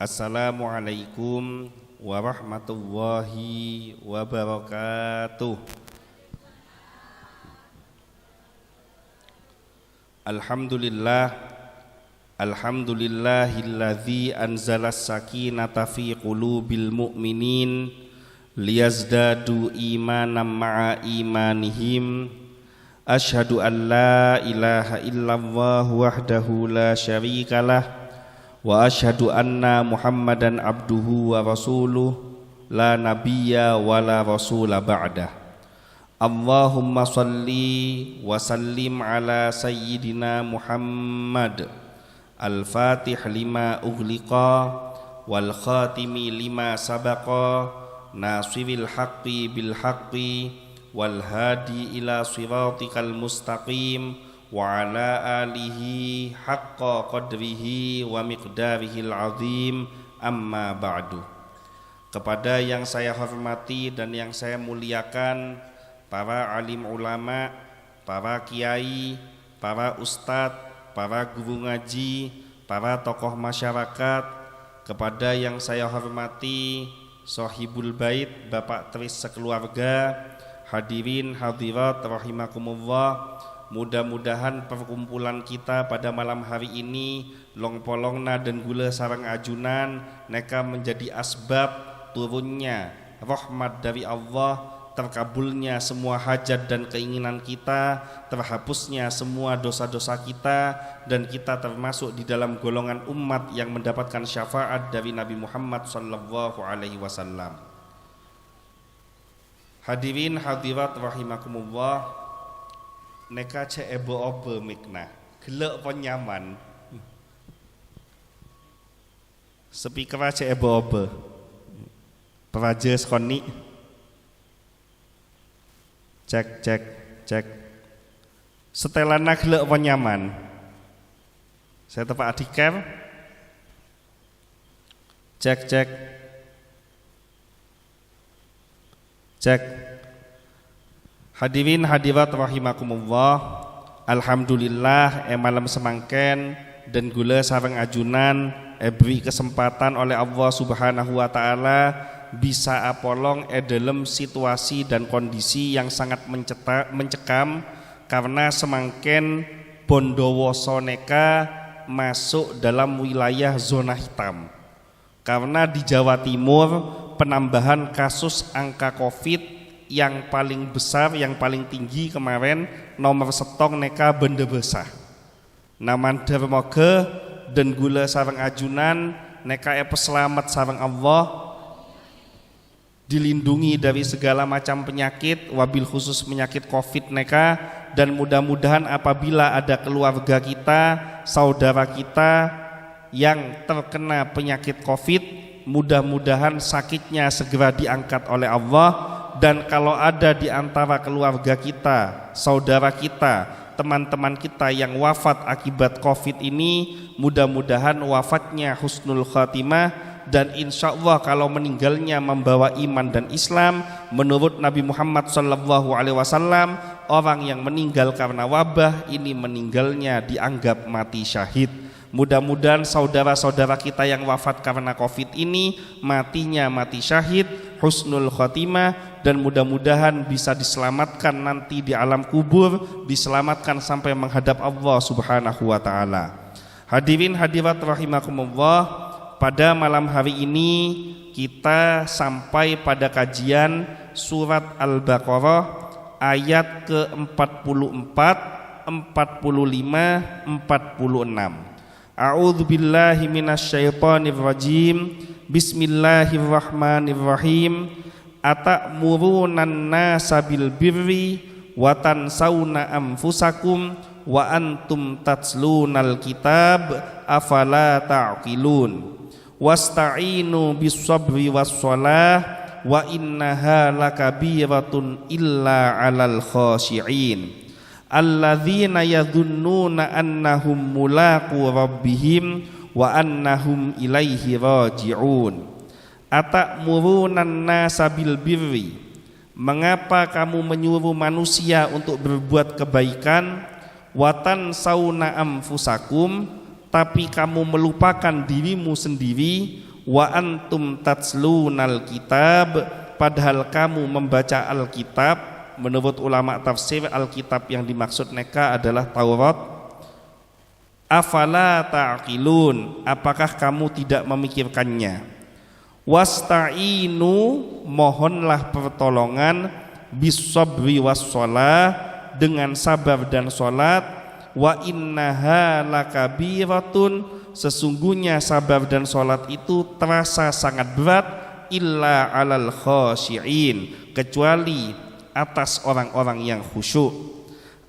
Assalamualaikum warahmatullahi wabarakatuh. Alhamdulillahilladzi anzalas sakinata fi qulubil mu'minin liyazdadu imanan ma'a imanihim. Asyhadu an la ilaha illallah wahdahu la syarikalah wa asyhadu anna Muhammadan abduhu wa rasuluh la nabiyya wa la rasula ba'dah. Allahumma salli wa sallim ala sayyidina Muhammad al-fatih lima ughliqa wal khatimi lima sabaqa nasiril haqqi bil haqqi wal hadi ila siratikal mustaqim wa ala alihi haqqa qadrihi wa miqdarihil azim, amma ba'du. Kepada yang saya hormati dan yang saya muliakan, para alim ulama, para kiai, para ustadz, para guru ngaji, para tokoh masyarakat, kepada yang saya hormati Sohibul Bait, Bapak Tris sekeluarga, hadirin hadirat rahimakumullah. Mudah-mudahan perkumpulan kita pada malam hari ini longpolongna dan gula sarang ajunan neka menjadi asbab turunnya rahmat dari Allah, terkabulnya semua hajat dan keinginan kita, terhapusnya semua dosa-dosa kita, dan kita termasuk di dalam golongan umat yang mendapatkan syafaat dari Nabi Muhammad sallallahu alaihi wasallam. Hadirin hadirat rahimakumullah, neka ce ebo-obe mikna gelek pon nyaman speaker ce ebo-obe peraja skoni cek setelana gelek pon nyaman saya tepak adiker cek hadirin hadirat rahimakumullah. Alhamdulillah malam semangken dan gula sareng ajunan beri kesempatan oleh Allah Subhanahu wa taala bisa apolong dalam situasi dan kondisi yang sangat mencekam karena semangken Bondowoso neka masuk dalam wilayah zona hitam. Karena di Jawa Timur penambahan kasus angka Covid yang paling besar, yang paling tinggi kemarin nomor setong neka benda besar. Naman dermoga dan gula sarang ajunan neka selamat sarang Allah, dilindungi dari segala macam penyakit, wabil khusus penyakit Covid neka, dan mudah-mudahan apabila ada keluarga kita, saudara kita yang terkena penyakit Covid, mudah-mudahan sakitnya segera diangkat oleh Allah. Dan kalau ada di antara keluarga kita, saudara kita, teman-teman kita yang wafat akibat Covid ini, mudah-mudahan wafatnya husnul khatimah, dan insya Allah kalau meninggalnya membawa iman dan Islam. Menurut Nabi Muhammad SAW, orang yang meninggal karena wabah ini meninggalnya dianggap mati syahid. Mudah-mudahan saudara-saudara kita yang wafat karena Covid ini matinya mati syahid, husnul khotimah, dan mudah-mudahan bisa diselamatkan nanti di alam kubur, diselamatkan sampai menghadap Allah Subhanahu wa taala. Hadirin hadirat rahimakumullah, pada malam hari ini kita sampai pada kajian surat Al-Baqarah ayat ke-44, 45, 46. A'udzu billahi minasyaitonir rajim. Bismillahirrahmanirrahim. Atamurunnan nasa bil birri wa tansawna anfusakum wa antum tatslunal kitab afala ta'qilun. Wasta'inu bis sabri was shalah wa innaha lakabiratun illa 'alal khashi'in. Alladzina yadhunnuna annahum mulaqu rabbihim wa annahum ilaihi raji'un. Atamurunnan nasa bil birri, mengapa kamu menyuruh manusia untuk berbuat kebaikan, watan sauna anfusakum, tapi kamu melupakan dirimu sendiri, wa antum tatslunal kitab, padahal kamu membaca Alkitab. Menurut ulama tafsir, Alkitab yang dimaksud neka adalah Taurat. Afala ta'qilun, apakah kamu tidak memikirkannya? Wasta'inu, mohonlah pertolongan, bis-sabri was-shalah, dengan sabar dan salat. Wa innaha lakabiratun, sesungguhnya sabar dan salat itu terasa sangat berat, illa alal khashi'in, kecuali atas orang-orang yang khusyuk.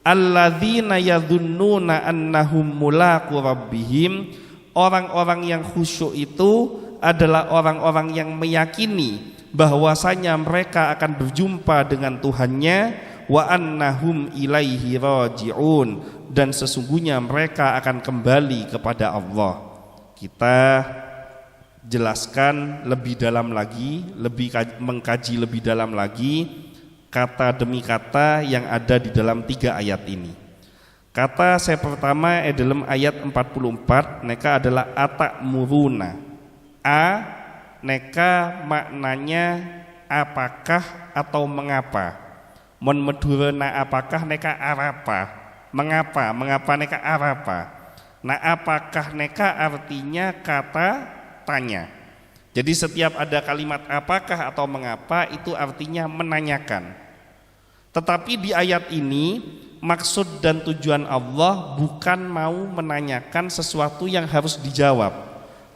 Alladzina yadhunnuna annahum mulaqu rabbihim, orang-orang yang khusyuk itu adalah orang-orang yang meyakini bahwasanya mereka akan berjumpa dengan Tuhannya. Wa annahum ilaihi raji'un, dan sesungguhnya mereka akan kembali kepada Allah. Kita jelaskan lebih dalam lagi, mengkaji lebih dalam lagi kata demi kata yang ada di dalam 3 ayat ini. Kata saya pertama dalam ayat 44, neka adalah atakmuruna. Neka maknanya apakah atau mengapa. Mon medurena apakah neka arapa, mengapa neka arapa. Nah, apakah neka artinya kata tanya. Jadi setiap ada kalimat apakah atau mengapa itu artinya menanyakan. Tetapi di ayat ini maksud dan tujuan Allah bukan mau menanyakan sesuatu yang harus dijawab,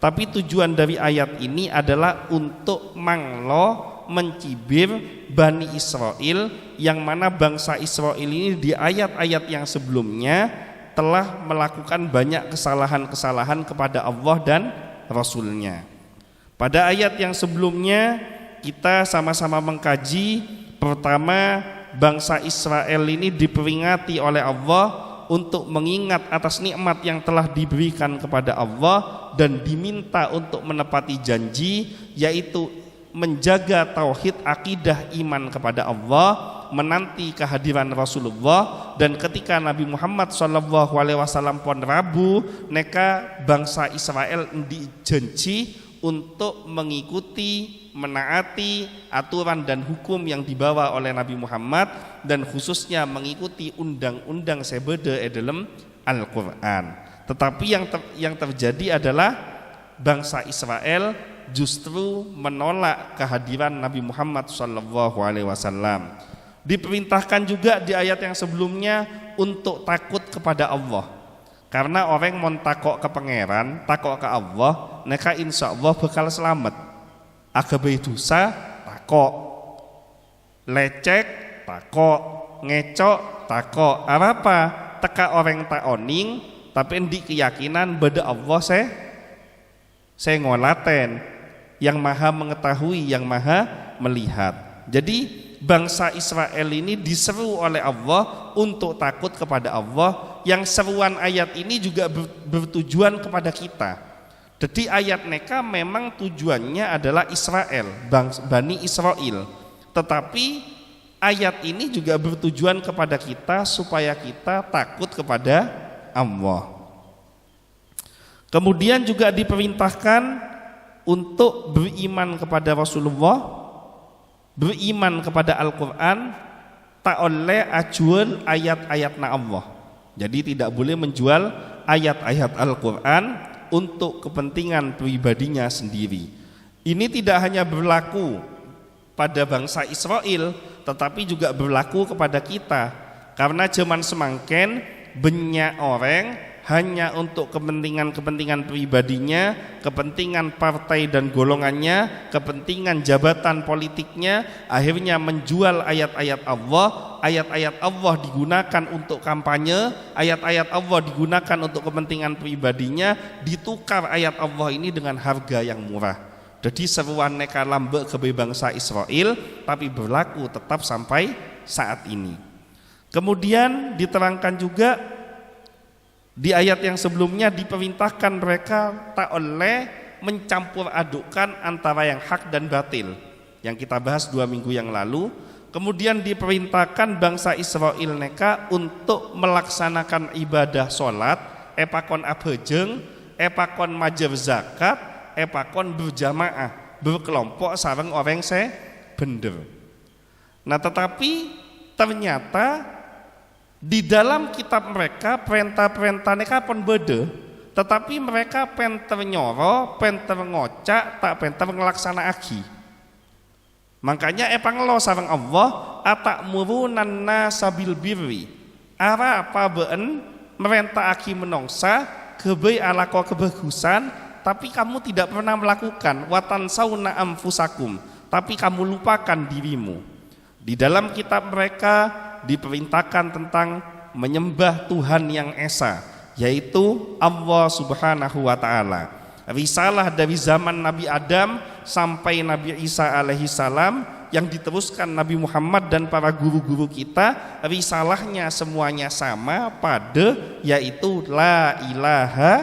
tapi tujuan dari ayat ini adalah untuk manglo, mencibir Bani Israel, yang mana bangsa Israel ini di ayat-ayat yang sebelumnya telah melakukan banyak kesalahan-kesalahan kepada Allah dan Rasulnya. Pada ayat yang sebelumnya kita sama-sama mengkaji, pertama bangsa Israel ini diperingati oleh Allah untuk mengingat atas nikmat yang telah diberikan kepada Allah dan diminta untuk menepati janji, yaitu menjaga tauhid, akidah, iman kepada Allah, menanti kehadiran Rasulullah. Dan ketika Nabi Muhammad SAW pun rabu, neka bangsa Israel dijanji untuk mengikuti, menaati aturan dan hukum yang dibawa oleh Nabi Muhammad, dan khususnya mengikuti undang-undang sebede dalam Al-Quran. Tetapi yang terjadi adalah bangsa Israel justru menolak kehadiran Nabi Muhammad SAW. Diperintahkan juga di ayat yang sebelumnya untuk takut kepada Allah, karena orang mau takut ke pangeran, takut ke Allah, neka insya Allah bakal selamat. Agabai dosa takut, lecek takut, ngecok takut. Apa? Teka orang tak oning, tapi di keyakinan beda Allah saya ngolaten, yang maha mengetahui, yang maha melihat. Jadi bangsa Israel ini diseru oleh Allah untuk takut kepada Allah. Yang seruan ayat ini juga bertujuan kepada kita. Jadi ayat neka memang tujuannya adalah Israel, Bani Israel. Tetapi ayat ini juga bertujuan kepada kita supaya kita takut kepada Allah. Kemudian juga diperintahkan untuk beriman kepada Rasulullah, beriman kepada Al-Quran, tak oleh ajuan ayat-ayatna Allah. Jadi tidak boleh menjual ayat-ayat Al-Quran untuk kepentingan pribadinya sendiri. Ini tidak hanya berlaku pada bangsa Israel, tetapi juga berlaku kepada kita. Karena zaman semangken banyak orang hanya untuk kepentingan-kepentingan pribadinya, kepentingan partai dan golongannya, kepentingan jabatan politiknya, akhirnya menjual ayat-ayat Allah. Ayat-ayat Allah digunakan untuk kampanye, ayat-ayat Allah digunakan untuk kepentingan pribadinya, ditukar ayat Allah ini dengan harga yang murah. Jadi seruan neka lambe ke bangsa Israel, tapi berlaku tetap sampai saat ini. Kemudian diterangkan juga di ayat yang sebelumnya diperintahkan mereka tak oleh mencampur adukkan antara yang hak dan batil, yang kita bahas 2 minggu yang lalu. Kemudian diperintahkan bangsa Israel neka untuk melaksanakan ibadah sholat, epakon abhejeng, epakon majer zakat, epakon berjamaah, berkelompok sareng orang bener. Nah tetapi ternyata di dalam kitab mereka perintah-perintah mereka pun beda, tetapi mereka penter nyoro, penter ngocak, tak penter ngelaksana agi. Makanya epanglo sareng Allah atakmurunan nasa bil birri. Ara apa been merentah agi menongsa kebe alako kebagusan, tapi kamu tidak pernah melakukan. Watan sauna amfusakum, tapi kamu lupakan dirimu. Di dalam kitab mereka diperintahkan tentang menyembah Tuhan yang esa, yaitu Allah Subhanahu wa ta'ala. Risalah dari zaman Nabi Adam sampai Nabi Isa alaihi salam yang diteruskan Nabi Muhammad dan para guru-guru kita, risalahnya semuanya sama pada, yaitu la ilaha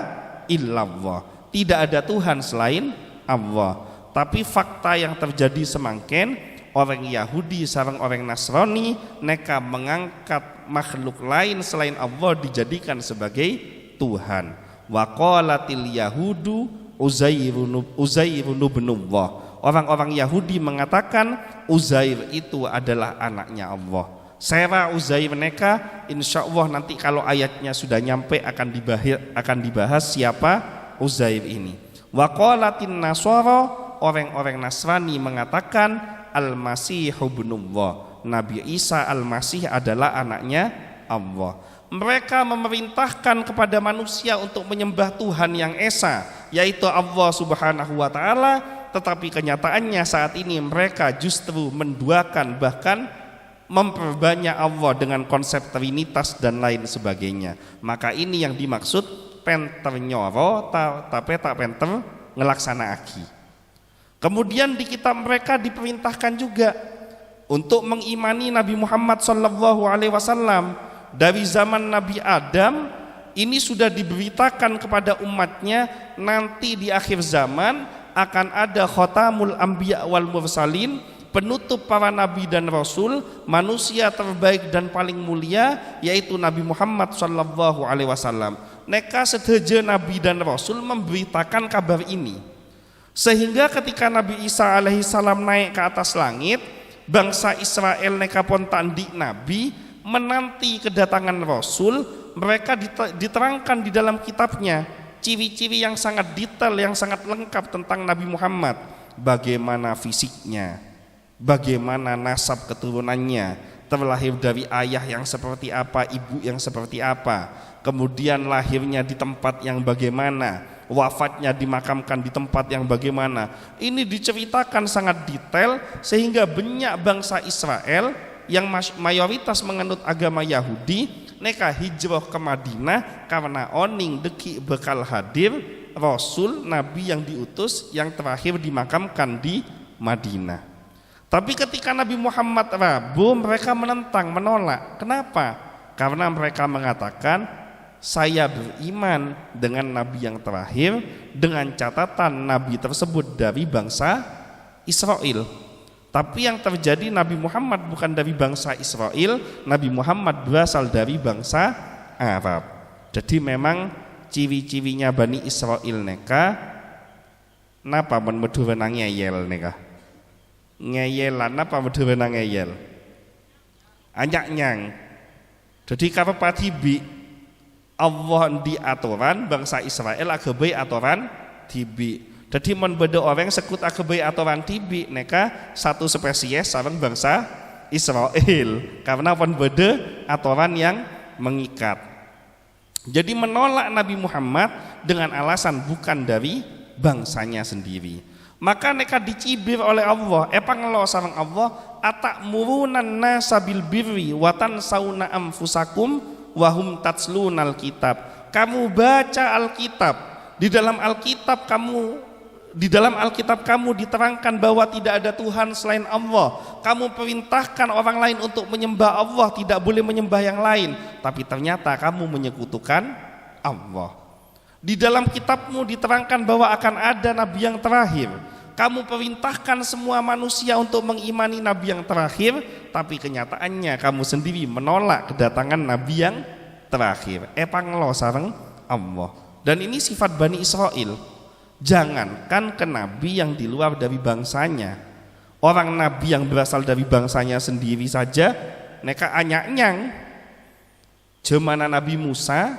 illallah. Tidak ada Tuhan selain Allah. Tapi fakta yang terjadi semangken, orang Yahudi sareng orang Nasrani neka mengangkat makhluk lain selain Allah dijadikan sebagai Tuhan. Wa qalatil yahudu Uzairun ibnullah. Orang-orang Yahudi mengatakan Uzair itu adalah anaknya Allah. Sera Uzair mereka, insya Allah nanti kalau ayatnya sudah nyampe akan dibahas siapa Uzair ini. Wa qalatin nasara, orang-orang Nasrani mengatakan Al-Masihu ibnullah. Nabi Isa Al-Masih adalah anaknya Allah. Mereka memerintahkan kepada manusia untuk menyembah Tuhan yang esa, yaitu Allah Subhanahu wa ta'ala, tetapi kenyataannya saat ini mereka justru menduakan, bahkan memperbanyak Allah dengan konsep trinitas dan lain sebagainya. Maka ini yang dimaksud penter nyoro tapi tak penter ngelaksana aki. Kemudian di kitab mereka diperintahkan juga untuk mengimani Nabi Muhammad SAW. Dari zaman Nabi Adam ini sudah diberitakan kepada umatnya, nanti di akhir zaman akan ada khotamul anbiya wal mursalin, penutup para nabi dan rasul, manusia terbaik dan paling mulia yaitu Nabi Muhammad SAW. Neka sedaja nabi dan rasul memberitakan kabar ini, sehingga ketika Nabi Isa alaihi salam naik ke atas langit, bangsa Israel neka pun tandik nabi menanti kedatangan Rasul. Mereka diterangkan di dalam kitabnya ciri-ciri yang sangat detail, yang sangat lengkap tentang Nabi Muhammad. Bagaimana fisiknya, bagaimana nasab keturunannya, terlahir dari ayah yang seperti apa, ibu yang seperti apa, kemudian lahirnya di tempat yang bagaimana, wafatnya dimakamkan di tempat yang bagaimana. Ini diceritakan sangat detail sehingga banyak bangsa Israel yang mayoritas menganut agama Yahudi neka hijrah ke Madinah karena oning deki bekal hadir Rasul Nabi yang diutus yang terakhir dimakamkan di Madinah. Tapi ketika Nabi Muhammad rabu, mereka menentang, menolak. Kenapa? Karena mereka mengatakan saya beriman dengan Nabi yang terakhir dengan catatan Nabi tersebut dari bangsa Israel. Tapi yang terjadi Nabi Muhammad bukan dari bangsa Israel, Nabi Muhammad berasal dari bangsa Arab. Jadi memang ciri-cirinya Bani Israel neka napa men medu wenang ngeyel neka. Ngeyelan napa medu wenang ngeyel? Anyak nyang. Jadi kalau patibi Allah di aturan bangsa Israel agabai aturan tibi. Jadi mon beda orang sekut agabai aturan tibi neka satu spesies sareng bangsa Israel karena pon beda aturan yang mengikat. Jadi menolak Nabi Muhammad dengan alasan bukan dari bangsanya sendiri. Maka neka dicibir oleh Allah, epangelo sareng Allah, atakmurunan nasa bil birri wa tansawna anfusakum wa hum tatslunal kitab. Kamu baca Alkitab, di dalam Alkitab kamu diterangkan bahwa tidak ada Tuhan selain Allah. Kamu perintahkan orang lain untuk menyembah Allah, tidak boleh menyembah yang lain. Tapi ternyata kamu menyekutukan Allah. Di dalam kitabmu diterangkan bahwa akan ada Nabi yang terakhir. Kamu perintahkan semua manusia untuk mengimani Nabi yang terakhir, tapi kenyataannya kamu sendiri menolak kedatangan Nabi yang terakhir. Epanglo sareng Allah. Dan ini sifat Bani Israel. Jangankan ke nabi yang di luar dari bangsanya, orang nabi yang berasal dari bangsanya sendiri saja neka anyaknyang. Jemana Nabi Musa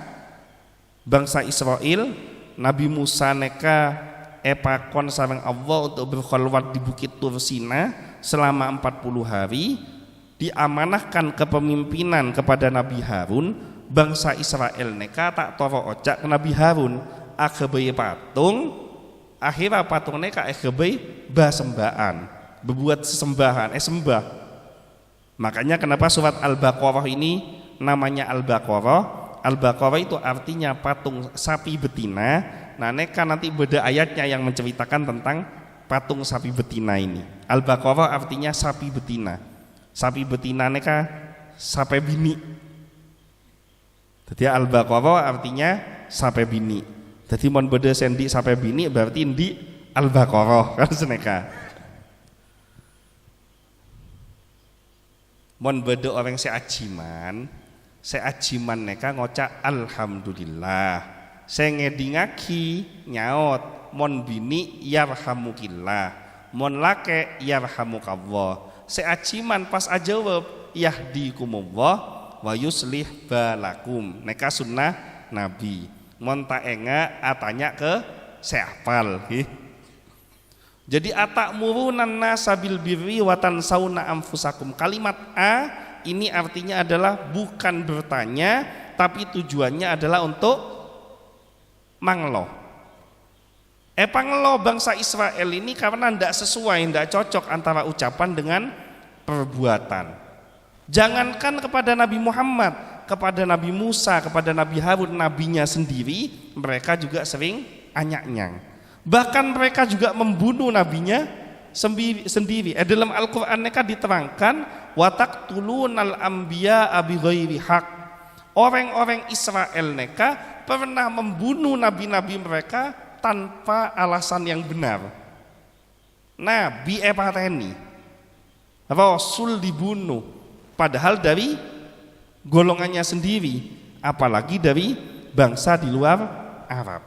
bangsa Israel, Nabi Musa neka epakon sareng Allah untuk berkhulwat di Bukit Tur Sina selama 40 hari, diamanahkan kepemimpinan kepada Nabi Harun. Bangsa Israel neka tak toro ocak ke Nabi Harun, akhirnya patung, akhirnya patung neka akhirnya basembaan, berbuat sesembahan, sembah. Makanya kenapa surat Al-Baqarah ini namanya Al-Baqarah? Al-Baqarah itu artinya patung sapi betina. Nah, neka nanti beda ayatnya yang menceritakan tentang patung sapi betina ini. Al-Baqarah artinya sapi betina. Sapi betina neka sapi bini. Jadi Al-Baqarah artinya sapi bini. Jadi mon beda sendi sapi bini berarti di Al-Baqarah kan seneka. Mon beda orang seajiman neka ngocak alhamdulillah. Saya ngedingaki nyaot mon bini yarhamukillah, mon lake yarhamukallah. Seajiman pas ajawab yahdikumullah wa yuslih balakum, neka sunnah nabi. Mon tak enga atanya ke seapal. Jadi atak murunan nasabil birri wa tansawna anfusakum. Kalimat a ini artinya adalah bukan bertanya, tapi tujuannya adalah untuk manglo. Panglo bangsa Israel ini karena tidak sesuai, tidak cocok antara ucapan dengan perbuatan. Jangankan kepada Nabi Muhammad, kepada Nabi Musa, kepada Nabi Harun, nabinya sendiri, mereka juga sering anyaknyang. Bahkan mereka juga membunuh nabinya sendiri. Dalam Al-Quran mereka diterangkan wataqtulunal anbiya bi ghairi haq. Orang-orang Israel mereka pernah membunuh nabi-nabi mereka tanpa alasan yang benar. Nabi epateni, Rasul dibunuh, padahal dari golongannya sendiri, apalagi dari bangsa di luar Arab.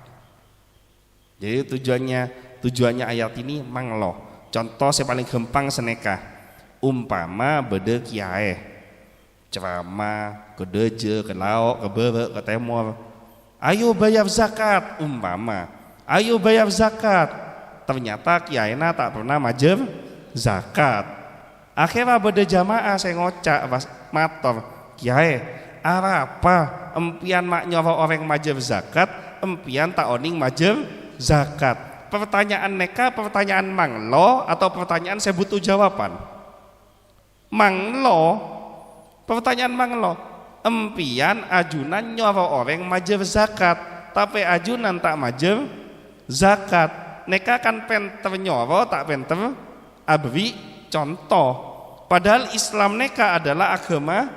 Jadi tujuannya ayat ini manglo. Contoh saya paling gampang seneka, umpama bede kiai ceramah ke deje, ke laok, ke bere, ke temor, ayo bayar zakat, umpama ayo bayar zakat, ternyata kiainya tak pernah majer zakat. Akhirnya bede jamaah saya ngocak pas mator, kiai apa empian mak nyoro orang majer zakat, empian tak oning majer zakat. Pertanyaan neka pertanyaan manglo atau pertanyaan saya butuh jawaban? Manglo, pertanyaan manglo. Empian ajunan nyoro orang majer zakat, tapi ajunan tak majer zakat. Neka kan penter nyoro tak penter abri contoh. Padahal Islam neka adalah agama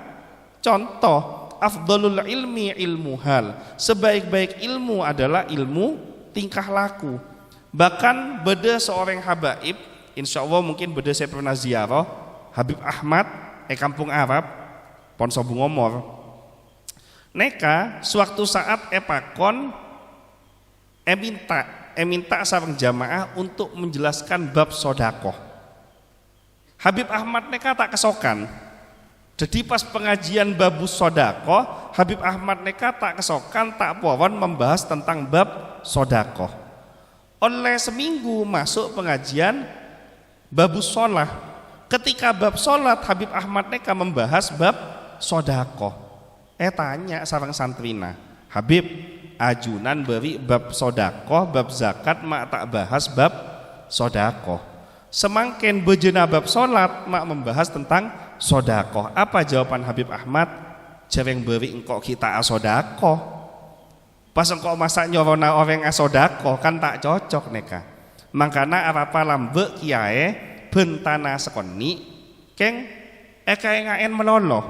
contoh. Afdalul ilmi ilmu hal. Sebaik-baik ilmu adalah ilmu tingkah laku. Bahkan beda seorang habaib, insya Allah mungkin beda saya pernah ziarah Habib Ahmad kampung Arab Ponso Bungomor. Neka suatu saat epakon minta sareng jamaah untuk menjelaskan bab sodakoh. Habib Ahmad neka tak kesokan. Jadi pas pengajian babus sodakoh, Habib Ahmad neka tak kesokan, tak pawon membahas tentang bab sodakoh. Oleh seminggu masuk pengajian babus sholat. Ketika bab sholat, Habib Ahmad neka membahas bab sodakoh. Tanya sareng santrina, Habib ajunan beri bab sodakoh, bab zakat mak tak bahas bab sodakoh. Semakin bejena bab sholat mak membahas tentang sodakoh. Apa jawaban Habib Ahmad? Jareng beri engkau kita asodakoh. Pas engkau masak nyorona orang asodakoh kan tak cocok neka. Makanya apa lambe kiai bentana sekoni keng ngaen meloloh.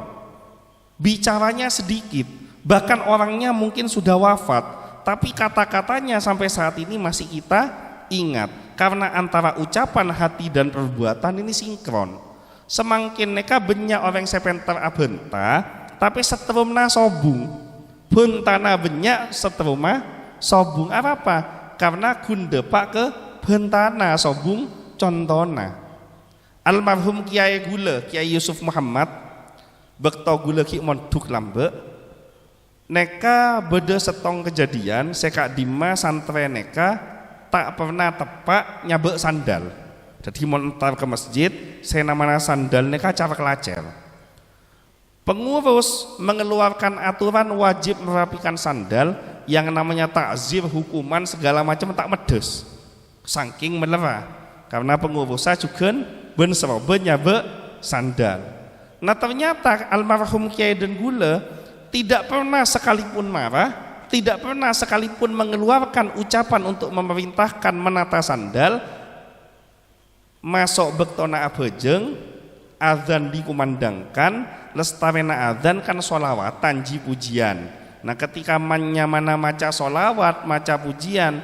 Bicaranya sedikit, bahkan orangnya mungkin sudah wafat, tapi kata-katanya sampai saat ini masih kita ingat karena antara ucapan hati dan perbuatan ini sinkron. Semakin neka benya orang sepenter abenta, tapi seterumna sobung. Bentana benyak seteruma sobung apa? Karena gunde pak ke bentana sobung contona. Almarhum Kiai Gula, Kiai Yusuf Muhammad, bekto gula ki monduk lambe. Neka beda setong kejadian, sekak dima santre neka tak pernah tepak nyabek sandal. Jadi mau entar ke masjid, saya namanya sandal neka cara kelacer. Pengurus mengeluarkan aturan wajib merapikan sandal yang namanya takzir, hukuman segala macam tak medes. Saking melerah karena pengurusnya juga ben serobe nyabe sandal. Nah ternyata almarhum Kiai Den Gula tidak pernah sekalipun marah, tidak pernah sekalipun mengeluarkan ucapan untuk memerintahkan menata sandal. Masuk bektona abejeng, azan dikumandangkan, lestarena azan kan solawatan ji pujian. Nah ketika mana maca solawat, maca pujian,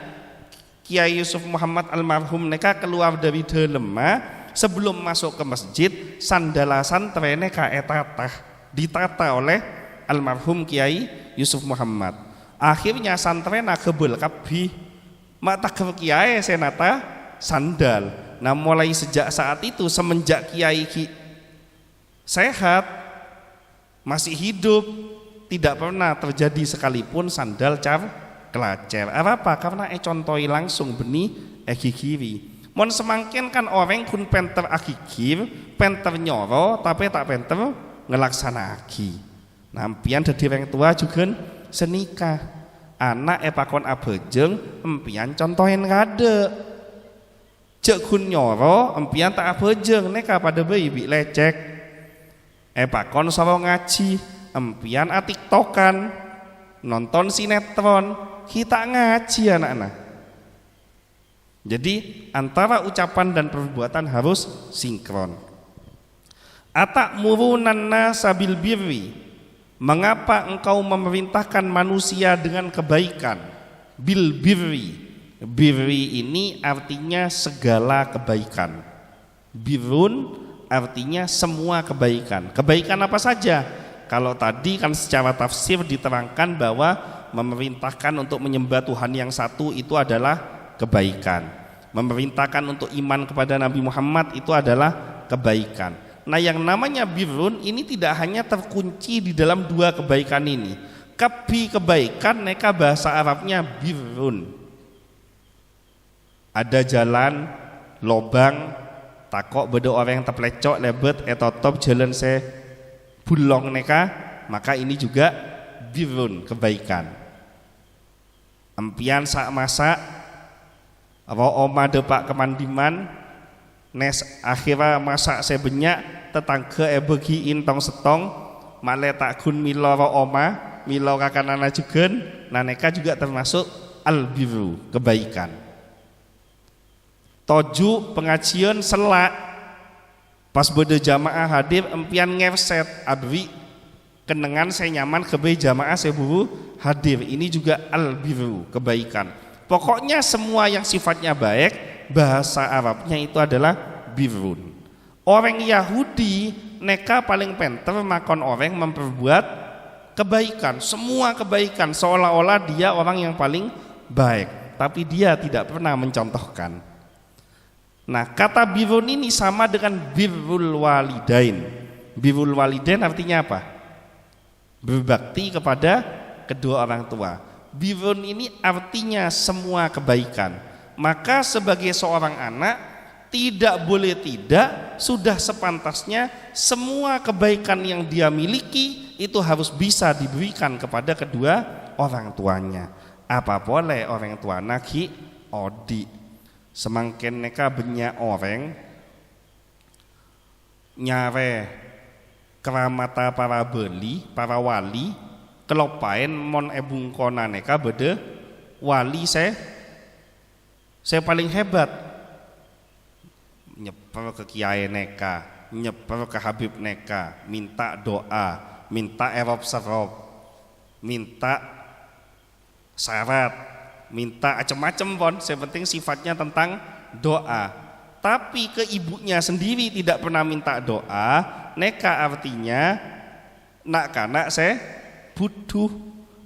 Kiai Yusuf Muhammad almarhum neka keluar dari delema, sebelum masuk ke masjid sandala santrene kaetatah ditata oleh almarhum Kiai Yusuf Muhammad. Akhirnya santrena kebel kabih mata ke Kiai senata sandal. Nah mulai sejak saat itu semenjak Kiai sehat masih hidup tidak pernah terjadi sekalipun sandal kelacer. Apa? Karena contoi langsung benih kiri. Mon semangkin kan orang kun penter akikir, penter nyoro tapi tak penter ngelaksana aki. Nampian dadi orang tua juga senikah. Anak pakon abejeng, empian contohin kade. Cek kun nyoro, empian tak abejeng neka pada bayi lecek. Pakon soro ngaji, empian atiktokan, nonton sinetron, kita ngaji anak-anak. Jadi antara ucapan dan perbuatan harus sinkron. Atak murunan nasabil birri, mengapa engkau memerintahkan manusia dengan kebaikan? Bil birri, birri ini artinya segala kebaikan. Birun artinya semua kebaikan. Kebaikan apa saja? Kalau tadi kan secara tafsir diterangkan bahwa memerintahkan untuk menyembah Tuhan yang satu itu adalah kebaikan. Memerintahkan untuk iman kepada Nabi Muhammad itu adalah kebaikan. Nah yang namanya birrun ini tidak hanya terkunci di dalam dua kebaikan ini. Kebaikan neka bahasa Arabnya birrun. Ada jalan, lobang, takok beda orang yang terplecok lebet etotop jalan se bulong neka, maka ini juga birrun, kebaikan. Empian sak masak ro oma depak kemandiman nes akhirnya masak saya benyak tetangga begiin tong setong male tak gun milo ro oma milo kakanana juga naneka juga termasuk al-birru, kebaikan. Toju pengajian selak pas beda jamaah hadir empian ngefset abri kenengan saya nyaman kebe jamaah saya buru hadir, ini juga al-birru, kebaikan. Pokoknya semua yang sifatnya baik bahasa Arabnya itu adalah birrun. Orang Yahudi neka paling penter makon orang memperbuat kebaikan, semua kebaikan seolah-olah dia orang yang paling baik, tapi dia tidak pernah mencontohkan. Nah kata birrun ini sama dengan birrul walidain. Birrul walidain artinya apa? Berbakti kepada kedua orang tua. Birrun ini artinya semua kebaikan. Maka sebagai seorang anak tidak boleh tidak, sudah sepantasnya semua kebaikan yang dia miliki itu harus bisa diberikan kepada kedua orang tuanya. Apa boleh orang tua naki odi semangkin neka banyak orang nyare keramata para beli, para wali kelopain mon ebungkona neka bede wali saya paling hebat nyeper ke kiai neka, nyeper ke habib neka, minta doa, minta erop serop, minta syarat, minta macam-macam pon, yang penting sifatnya tentang doa. Tapi ke ibunya sendiri tidak pernah minta doa, neka artinya nak kanak saya butuh,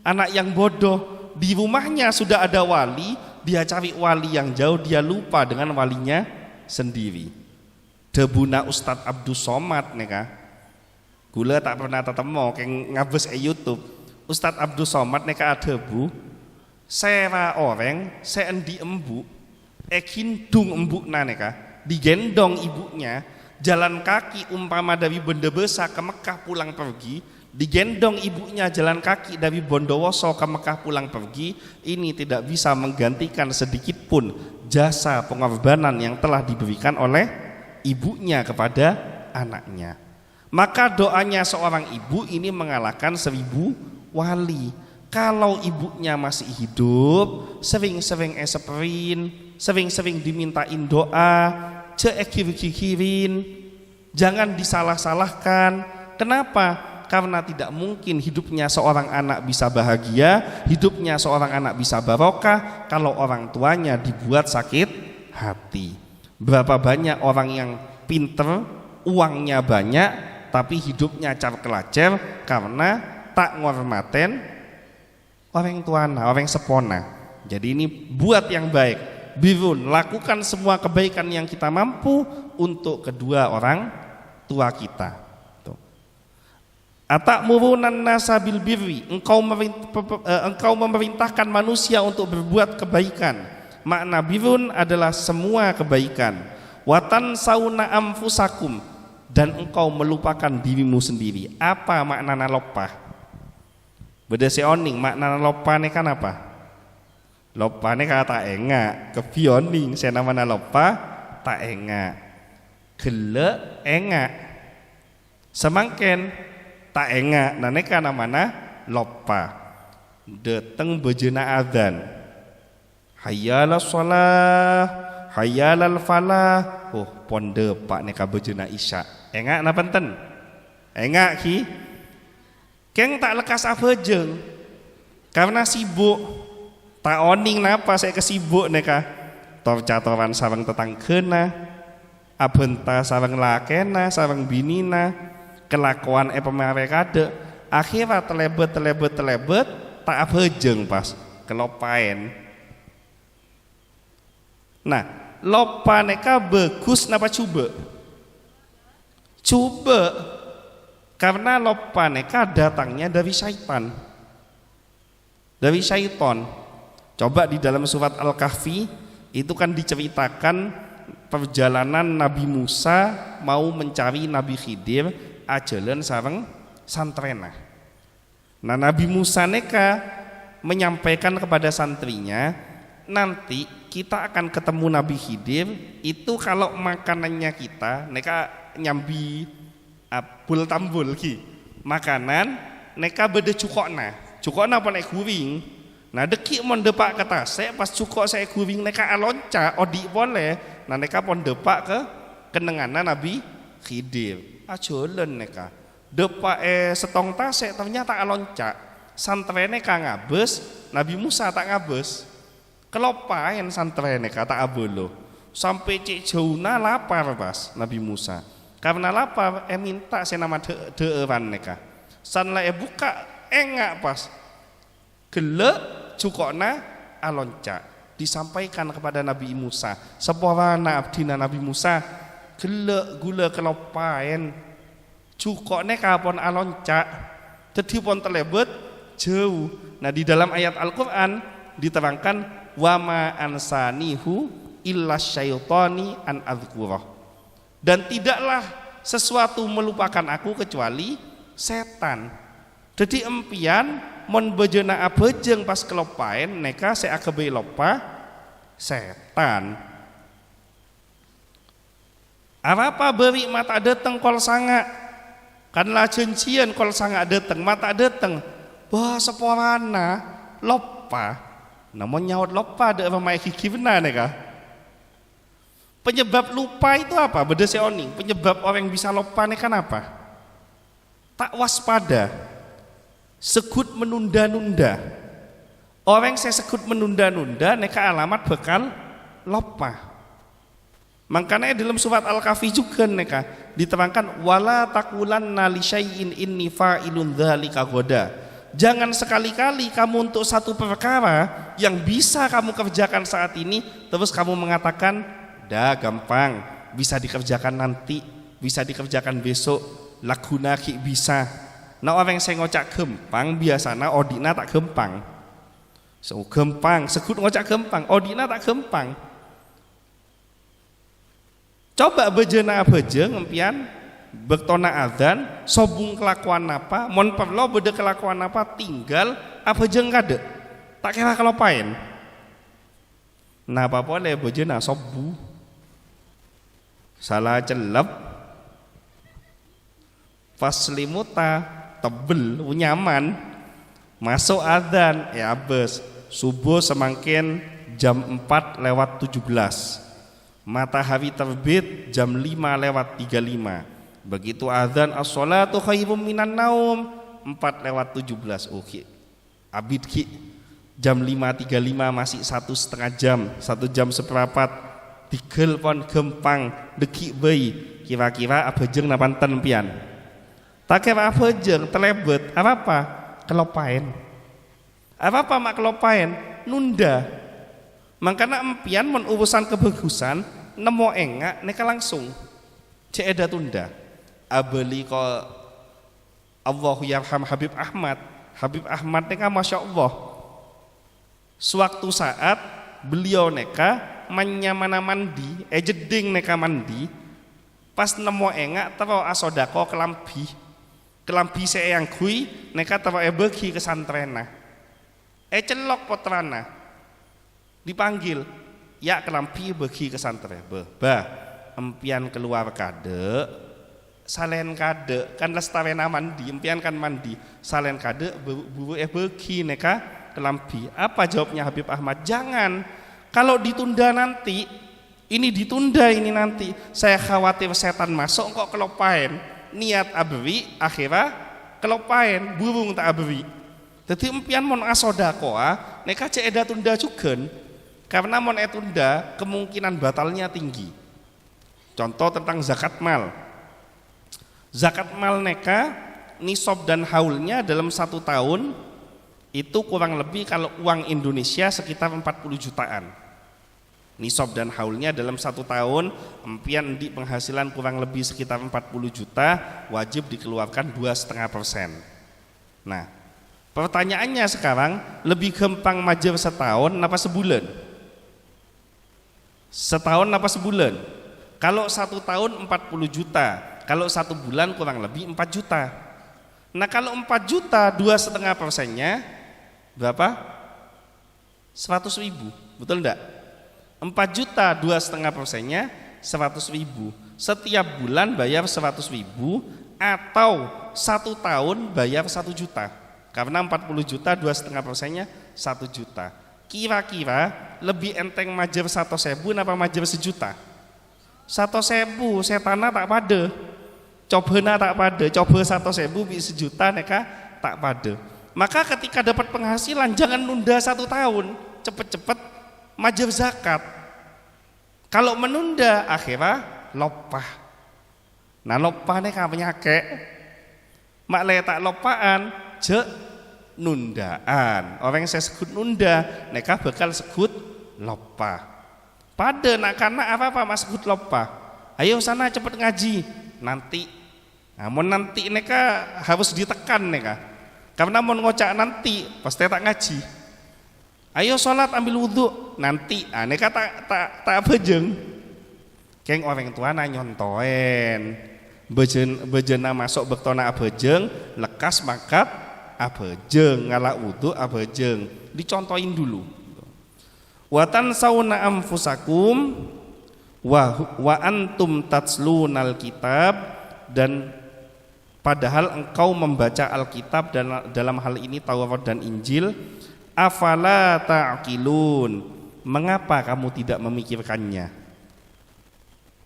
anak yang bodoh. Di rumahnya sudah ada wali, dia cari wali yang jauh, dia lupa dengan walinya sendiri. Debuna Ustadz Abdus Somad neka, gula tak pernah ketemu keng ngabes YouTube. Ustadz Abdus Somad neka debu, saya orang, saya endi embu, ekindung embuk neka, digendong ibunya, jalan kaki umpama dari Bendebesa ke Mekah pulang pergi, digendong ibunya jalan kaki dari Bondowoso ke Mekah pulang pergi, ini tidak bisa menggantikan sedikit pun jasa pengorbanan yang telah diberikan oleh ibunya kepada anaknya. Maka doanya seorang ibu ini mengalahkan 1000 wali. Kalau ibunya masih hidup, sering-sering eseperin, sering-sering dimintain doa, ceekir-kikirin, jangan disalah-salahkan. Kenapa? Karena tidak mungkin hidupnya seorang anak bisa bahagia, hidupnya seorang anak bisa barokah kalau orang tuanya dibuat sakit hati. Berapa banyak orang yang pinter, uangnya banyak, tapi hidupnya car-kelacer karena tak ngormaten orang tuana, orang sepona. Jadi ini buat yang baik, birun, lakukan semua kebaikan yang kita mampu untuk kedua orang tua kita. Atakmurunan nasa bil birri, engkau memerintahkan manusia untuk berbuat kebaikan. Makna birun adalah semua kebaikan. Watan sauna amfusakum, dan engkau melupakan dirimu sendiri. Apa makna nalopah? Beda seoning, makna nalopah ini kan apa? Lopah ini kata enga, kebioning, saya nama nalopah tak enga, gele enga, semangken tak enga, naneka namanya lopa. Dateng bejena adzan, hayyala sholah, hayyalal falah. Oh ponde pak neka bejena isya. Enga napa enten? Enga ki. Keng tak lekas abejeng karena sibuk. Tak oning napa saya kesibuk neka. Tor-catoran sareng tetanggena, abenta sareng lakena, sareng binina, kelakuan pemare kade, akhirnya telebet tak abejeng pas kelopain. Nah, lopa neka bagus napa coba? Coba, karena lopa neka datangnya dari syaitan, dari syaiton. Coba di dalam surat Al-Kahfi itu kan diceritakan perjalanan Nabi Musa mau mencari Nabi Khidir ajalan sareng santrena. Nah Nabi Musa neka menyampaikan kepada santrinya, nanti kita akan ketemu Nabi Khidir itu kalau makanannya kita neka nyambi abul tambul ki makanan neka beda cukokna apa nek guring. Nah deki mon depak ke tasek pas cukok saya guring neka alonca odi boleh. Nah neka pon depak ke kenenganan Nabi Khidir. Ajolen neka depak setong tasek ternyata alonca. Santrene ka ngabes, Nabi Musa tak ngabes. Kelopain santrene ka tak abolo. Sampai cek jauna lapar pas Nabi Musa. Karena lapar minta saya nama deeran neka. Sanla buka engak pas. Gelek cukokna alonca disampaikan kepada Nabi Musa. Seporana abdina Nabi Musa gelek gula kelopain cukokne kapon alonca jadi pon telebet jauh. Nah di dalam ayat Al-Quran diterangkan wama ansanihu illa syaitani an adzkurah, dan tidaklah sesuatu melupakan aku kecuali setan. Jadi empian mon bejena abejeng pas kelopain neka saya akebe lopa setan. Apa beri mata deteng kol sanga kanlah cencian kol sanga deteng mata deteng wah seporana lopa namun nyaut lopa de ramai kikibna neka. Penyebab lupa itu apa? Beda seoning. Penyebab orang bisa lupa neka apa? Tak waspada. Sekut menunda-nunda. Orang saya sekut menunda-nunda neka alamat bakal lupa. Makanya dalam surat Al-Kahfi juga neka diterangkan wala taqulanna li syai'in inni fa'ilun dzalika ghadan. Jangan sekali-kali kamu untuk satu perkara yang bisa kamu kerjakan saat ini terus kamu mengatakan, dah gampang, bisa dikerjakan nanti, bisa dikerjakan besok, laguna ki bisa. Nah orang yang saya ngocak gampang biasanya odina tak gampang. So gampang, sekut ngocak gampang, odina tak gampang. Coba bejena beje ngempian bertona adzan, sobung kelakuan apa, mon perlo beda kelakuan apa, tinggal apa jeng kade, tak kira kalau pain. Nah apa boleh bejena sobu, salah celep, faslimuta tebel, nyaman, masuk adzan, ya abes, subuh semakin jam 4:17, matahari terbit jam 5:35. Begitu azan as-sholatu khairum minan naum 4:17. Oke. Abid ki jam 5:35 masih 1,5 jam, 1 jam seperempat. Tigel pon gempang deki bayi. Kira-kira abejeng napanten pian. Tak kira abejeng telebet apa? Kelopain. Apa mak kelopain? Nunda. Makanya empian mon urusan kebagusan nemo engak neka langsung. Ceda tunda. Abeli ko Allahu yarham Habib Ahmad. Habib Ahmad neka masya Allah. Sewaktu saat beliau neka menyamana mandi, jeding neka mandi, pas nemu engak taro asodako kelambi saya yang kui neka taro bagi kesantrena. Celok potrana dipanggil, ya kelambi bagi kesantren. Bah, empian keluar kade. Salen kade kan lestawena mandi, impian kan mandi. Salen kade buru begi neka kelambi. Apa jawabnya Habib Ahmad? Jangan. Kalau ditunda nanti, ini ditunda ini nanti. Saya khawatir setan masuk kok kelopain. Niat abri akhirnya kelopain, burung tak abri. Jadi impian mon asodakoa neka ceda tunda juga. Karena mon tunda kemungkinan batalnya tinggi. Contoh tentang zakat mal. Zakat mal neka nisab dan haulnya dalam 1 tahun itu kurang lebih kalau uang Indonesia sekitar 40 jutaan. Nisab dan haulnya dalam 1 tahun empian di penghasilan kurang lebih sekitar 40 juta wajib dikeluarkan 2,5%. Nah pertanyaannya sekarang lebih gampang majer setahun apa sebulan? Setahun apa sebulan? Kalau 1 tahun 40 juta, kalau 1 bulan kurang lebih 4 juta. Nah kalau 4 juta 2,5%-nya berapa? 100.000, betul enggak? 4 juta 2,5%-nya 100.000. Setiap bulan bayar 100.000 atau 1 tahun bayar 1 juta. Karena 40 juta 2,5%-nya 1 juta. Kira-kira lebih enteng majer 100.000 apa majer 1 juta? 100.000 setana tak pada. Cobana tak pada, coba 100.000 bisa 1 juta neka tak pada. Maka ketika dapat penghasilan jangan nunda 1 tahun, cepet-cepet majer zakat. Kalau menunda akhirnya lopah. Nah lopah neka penyakit. Mak letak lopaan, je nundaan. Orang yang saya sebut nunda, neka bakal sebut lopah. Pada nak karena apa mas sebut lopah. Ayo sana cepet ngaji nanti. Namun nanti neka harus ditekan neka. Karena mau ngocak nanti pasti tak ngaji. Ayo sholat ambil wudhu nanti. Neka tak bejeng. Keng orang tua nyontoen. Bejena masuk bektona abejeng, lekas makat abejeng, ngalak wudhu abejeng. Dicontohin dulu. Watan sauna amfusakum wa antum tatslunal kitab, dan padahal engkau membaca Alkitab dan dalam hal ini Taurat dan Injil. Afala ta'qilun, mengapa kamu tidak memikirkannya?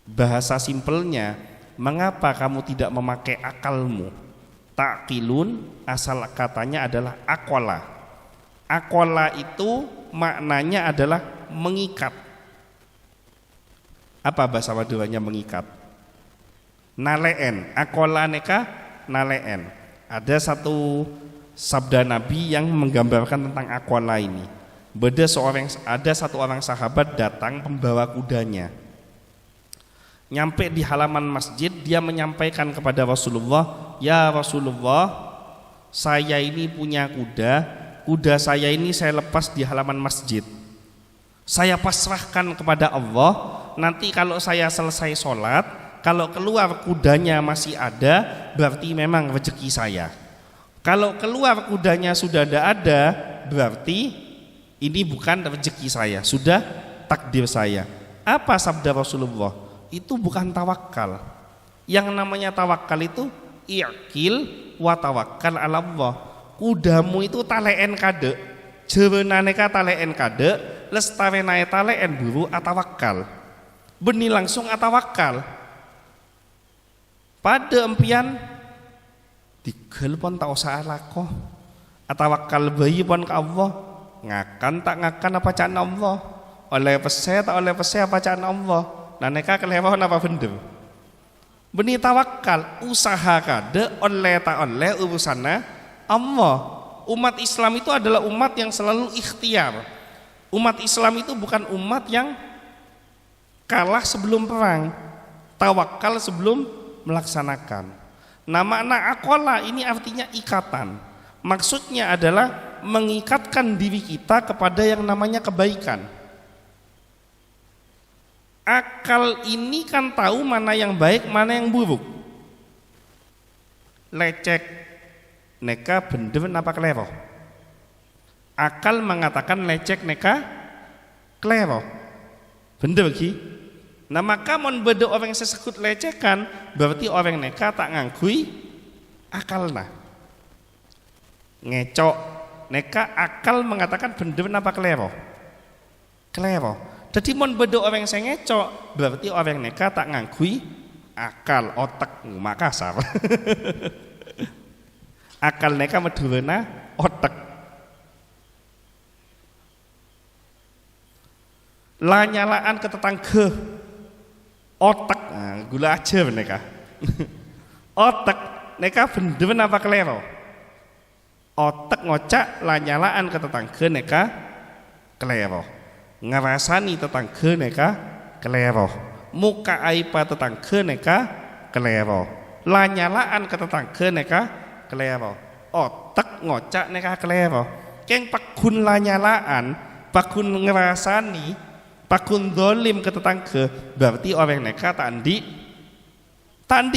Bahasa simpelnya, mengapa kamu tidak memakai akalmu? Ta'qilun asal katanya adalah aqala. Aqala itu maknanya adalah mengikat. Apa bahasa Maduranya mengikat? Naleen, aqala neka naleen. Ada satu sabda Nabi yang menggambarkan tentang aqwala ini. Ada satu orang sahabat datang membawa kudanya. Nyampe di halaman masjid, dia menyampaikan kepada Rasulullah, "Ya Rasulullah, saya ini punya kuda saya ini saya lepas di halaman masjid. Saya pasrahkan kepada Allah, nanti kalau saya selesai sholat, kalau keluar kudanya masih ada, berarti memang rezeki saya. Kalau keluar kudanya sudah tidak ada, berarti ini bukan rezeki saya, sudah takdir saya." Apa sabda Rasulullah? Itu bukan tawakal. Yang namanya tawakal itu i'kil wa tawakkal ala Allah. Kudamu itu taleen kade, jewenane ka taleen kade, lestarenae taleen buru atawakal. Beni langsung atawakal. Pada empian digel pon tak usah lakoh. Atawakal bayi pon ka Allah. Ngakan tak ngakan apa can Allah. Oleh pese tak oleh pese apa can Allah. Naneka kelewah apa bener? Beni tawakal, usaha kade oleh tak oleh urusanna Allah. Umat Islam itu adalah umat yang selalu ikhtiar. Umat Islam itu bukan umat yang kalah sebelum perang, tawakal sebelum melaksanakan. Nah, makna aqwala ini artinya ikatan. Maksudnya adalah mengikatkan diri kita kepada yang namanya kebaikan. Akal ini kan tahu mana yang baik, mana yang buruk. Lecek neka bener apa keleroh? Akal mengatakan lecek neka keleroh. Bener ki? Nah, maka mon beda orang sesekut lecekan, berarti orang neka tak ngangkui akalna. Ngecok neka akal mengatakan bener apa keleroh? Keleroh. Jadi mon bedo orang yang ngecok, berarti orang neka tak ngangkui akal, otak makasar. Akal neka medulena otak. Lanyalaan ke tetangga otak, nah, gula aja neka. Otak neka bener apa kelero? Otak ngocak lanyalaan ke tetangga neka kelero. Ngerasani tetangga neka kelero, muka aipa tetangga neka kelero, lanyalaan ke tetangga neka kelero, otak ngocak neka kelero. Keng pakun lanyalaan, pakun ngerasani, pakun dolim ke tetangga, berarti orang neka tandi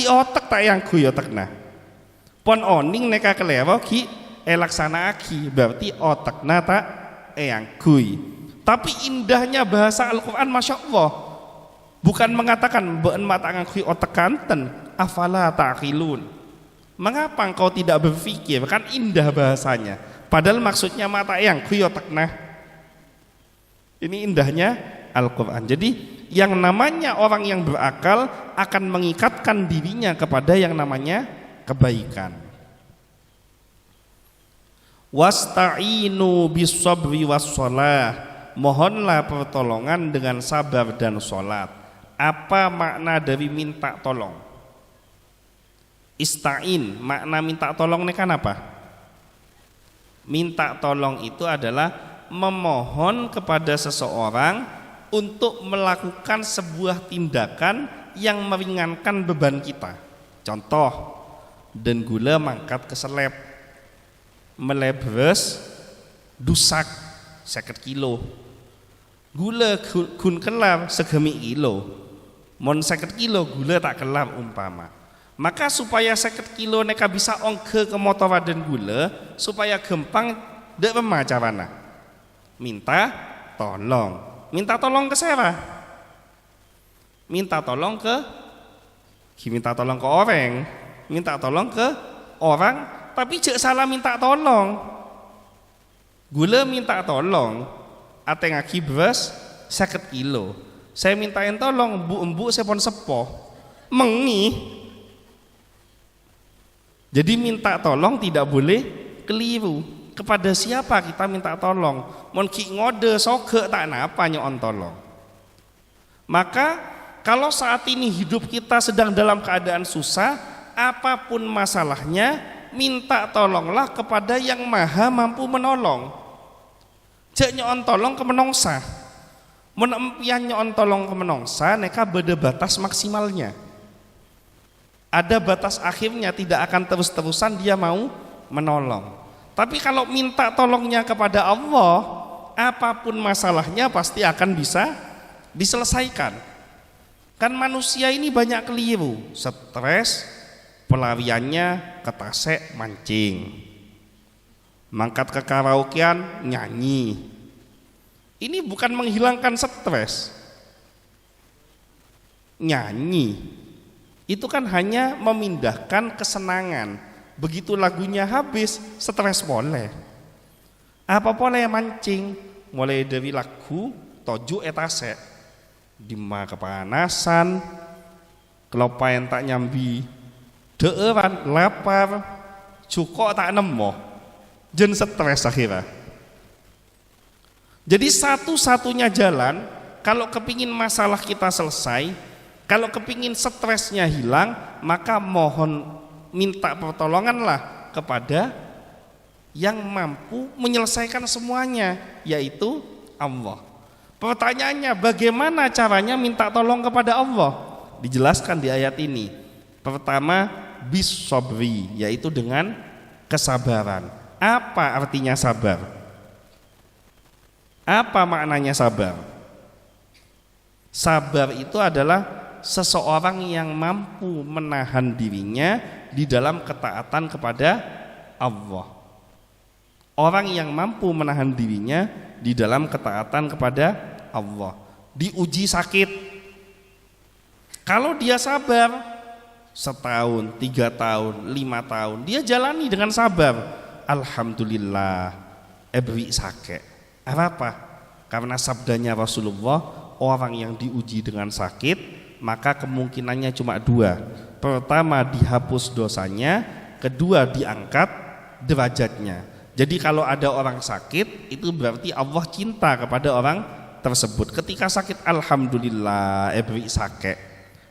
otak tak yang kuy otak nah. Pon oning neka kelero ki laksana aki, berarti otak na tak yang kuy. Tapi indahnya bahasa Al-Quran, Masya Allah, bukan mengatakan be'en mata ngakui otak kanten, afala ta'qilun. Mengapa engkau tidak berpikir? Kan indah bahasanya. Padahal maksudnya mata yang kui otak nah. Ini indahnya Al-Quran. Jadi yang namanya orang yang berakal akan mengikatkan dirinya kepada yang namanya kebaikan. Wasta'inu bis-sabri was-shalah. Mohonlah pertolongan dengan sabar dan sholat. Apa makna dari minta tolong? Ista'in, makna minta tolong ini kan apa? Minta tolong itu adalah memohon kepada seseorang untuk melakukan sebuah tindakan yang meringankan beban kita. Contoh, den gula mangkat ke seleb, melebres dusak 50 kilo. Gula kun kelar segemi kilo, mon 50 kilo gula tak kelar umpama. Maka supaya 50 kilo neka bisa ongke ke motor dan gula, supaya gampang dek pemacawana. Minta tolong ke siapa? Minta tolong ke orang, minta tolong ke orang, tapi cek salah minta tolong. Gula minta tolong. Ate ngaki beras 50 kilo. Saya mintain tolong, embu saya pon sepoh. Mengi. Jadi minta tolong tidak boleh keliru. Kepada siapa kita minta tolong? Mon ki ngode soge tak napa nyon tolong. Maka kalau saat ini hidup kita sedang dalam keadaan susah, apapun masalahnya, minta tolonglah kepada yang maha mampu menolong. Cek nyon tolong ke menongsa. Menempian nyon tolong ke menongsa, neka beda batas maksimalnya. Ada batas akhirnya, tidak akan terus-terusan dia mau menolong. Tapi kalau minta tolongnya kepada Allah, apapun masalahnya pasti akan bisa diselesaikan. Kan manusia ini banyak keliru, stres, pelariannya ketasek mancing, mangkat ke karaokean nyanyi. Ini bukan menghilangkan stres. Nyanyi itu kan hanya memindahkan kesenangan. Begitu lagunya habis, stres boleh. Apa boleh mancing, mulai dari lagu toju etase dima kepanasan, kelopayan tak nyambi, deeran, lapar, cukup tak nemo, jen stres akhirnya. Jadi satu-satunya jalan kalau kepingin masalah kita selesai, kalau kepingin stresnya hilang, maka mohon minta pertolonganlah kepada yang mampu menyelesaikan semuanya, yaitu Allah. Pertanyaannya, bagaimana caranya minta tolong kepada Allah? Dijelaskan di ayat ini. Pertama, bis sobri, yaitu dengan kesabaran. Apa artinya sabar? Apa maknanya sabar? Sabar itu adalah seseorang yang mampu menahan dirinya di dalam ketaatan kepada Allah. Orang yang mampu menahan dirinya di dalam ketaatan kepada Allah. Diuji sakit, kalau dia sabar setahun, 3 tahun, 5 tahun, dia jalani dengan sabar. Alhamdulillah, ebri sakit. Apa? Karena sabdanya Rasulullah, orang yang diuji dengan sakit, maka kemungkinannya cuma 2. Pertama, dihapus dosanya, kedua, diangkat derajatnya. Jadi kalau ada orang sakit, itu berarti Allah cinta kepada orang tersebut. Ketika sakit, alhamdulillah, ebri sakit,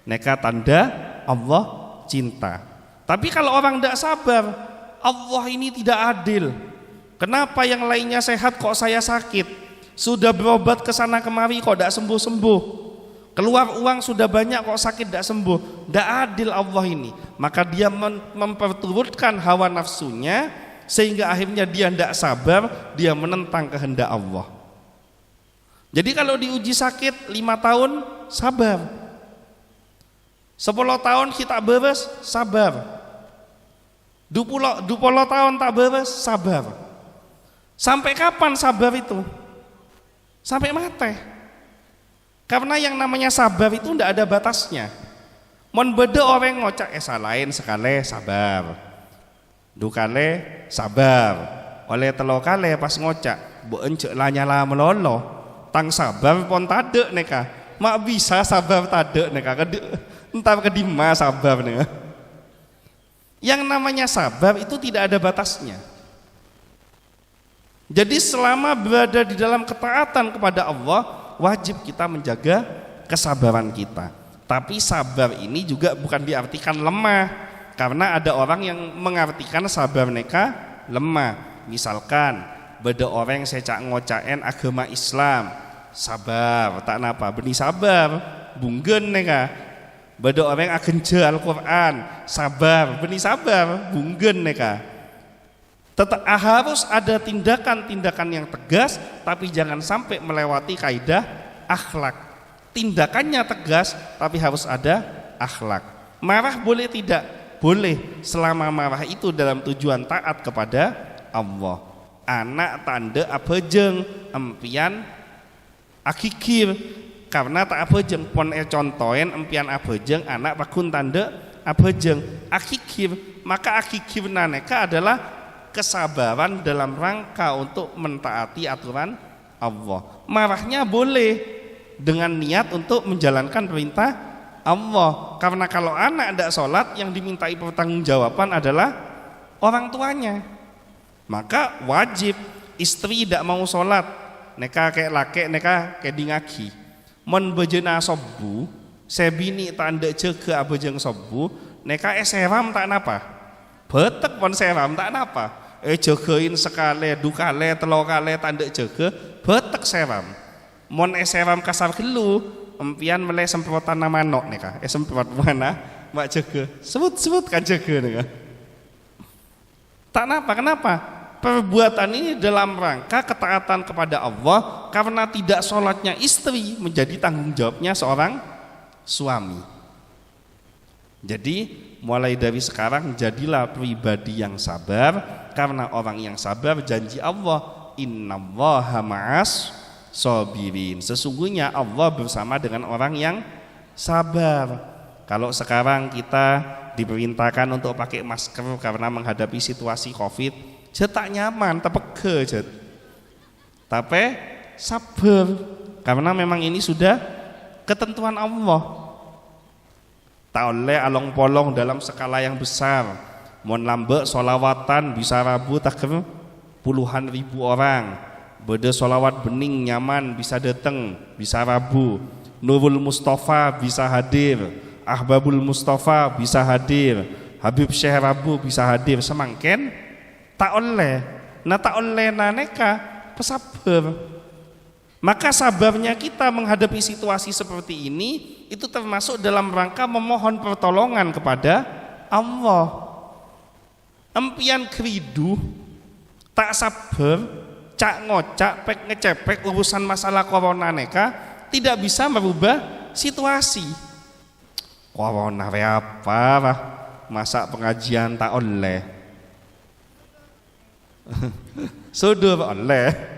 neka tanda Allah cinta. Tapi kalau orang tidak sabar, Allah ini tidak adil. Kenapa yang lainnya sehat kok saya sakit? Sudah berobat ke sana kemari kok tidak sembuh-sembuh. Keluar uang sudah banyak kok sakit tidak sembuh. Tidak adil Allah ini. Maka dia memperturutkan hawa nafsunya, sehingga akhirnya dia tidak sabar, dia menentang kehendak Allah. Jadi kalau diuji sakit 5 tahun, sabar. 10 tahun kita beres, sabar. 20 tahun tak beres, sabar. Sampai kapan sabar itu? Sampai mati. Karena yang namanya sabar itu tidak ada batasnya. Mon beda orang ngocak salahin sekali sabar, 2 kali sabar, oleh 3 kali pas ngocak bu encek lah nyala melolo, tang sabar pon tade neka, mak bisa sabar tade neka, entar kedima sabar neka. Yang namanya sabar itu tidak ada batasnya. Jadi selama berada di dalam ketaatan kepada Allah, wajib kita menjaga kesabaran kita. Tapi sabar ini juga bukan diartikan lemah, karena ada orang yang mengartikan sabar neka lemah. Misalkan beda orang saya cak ngocaen agama Islam, sabar tak napa, beni sabar bunggen neka. Beda orang agenje Al-Quran, sabar beni sabar bunggen neka. Tetap harus ada tindakan-tindakan yang tegas, tapi jangan sampai melewati kaidah akhlak. Tindakannya tegas, tapi harus ada akhlak. Marah boleh tidak? Boleh, selama marah itu dalam tujuan taat kepada Allah. Anak tanda abejeng empian akikir, karena tak abejeng pon contohen empian abejeng anak pakun tanda abejeng akikir, maka akikir naneka adalah kesabaran dalam rangka untuk mentaati aturan Allah. Marahnya boleh dengan niat untuk menjalankan perintah Allah. Karena kalau anak tidak sholat, yang dimintai pertanggungjawaban adalah orang tuanya. Maka wajib istri tidak mau sholat, neka kayak laki, neka kayak dingaki. Mon bejena sobu, sebini tak ndak ceke abejeng sobu, neka eseram tak napa, betek pon seram tak napa. Jogein sekali, dukale, telokale tandek jaga, betek seram. Mon seram kasar gelu, empian meleh semprotan nama nok nih kah? Semprot mana? Mak jaga, sebut kan jaga nih kah? Tak napa, kenapa? Perbuatan ini dalam rangka ketaatan kepada Allah karena tidak sholatnya istri menjadi tanggung jawabnya seorang suami. Jadi mulai dari sekarang jadilah pribadi yang sabar, karena orang yang sabar janji Allah, innallaha ma'as sabirin. Sesungguhnya Allah bersama dengan orang yang sabar. Kalau sekarang kita diperintahkan untuk pakai masker karena menghadapi situasi Covid, tak nyaman, tepeke jet. Tapi sabar karena memang ini sudah ketentuan Allah. Tak oleh along-polong dalam skala yang besar. Mon lambe solawatan bisa rabu takkan puluhan ribu orang. Beda solawat bening nyaman bisa datang, bisa rabu. Nurul Mustafa bisa hadir, Ahbabul Mustafa bisa hadir, Habib Syekh Rabu bisa hadir. Semangken tak oleh, tak oleh naneka pesabar. Maka sabarnya kita menghadapi situasi seperti ini itu termasuk dalam rangka memohon pertolongan kepada Allah. Empian keridu tak sabar, cak ngocak, pek ngecepek urusan masalah corona neka tidak bisa merubah situasi. Corona apa lah, masa pengajian tak oleh. Sudah oleh.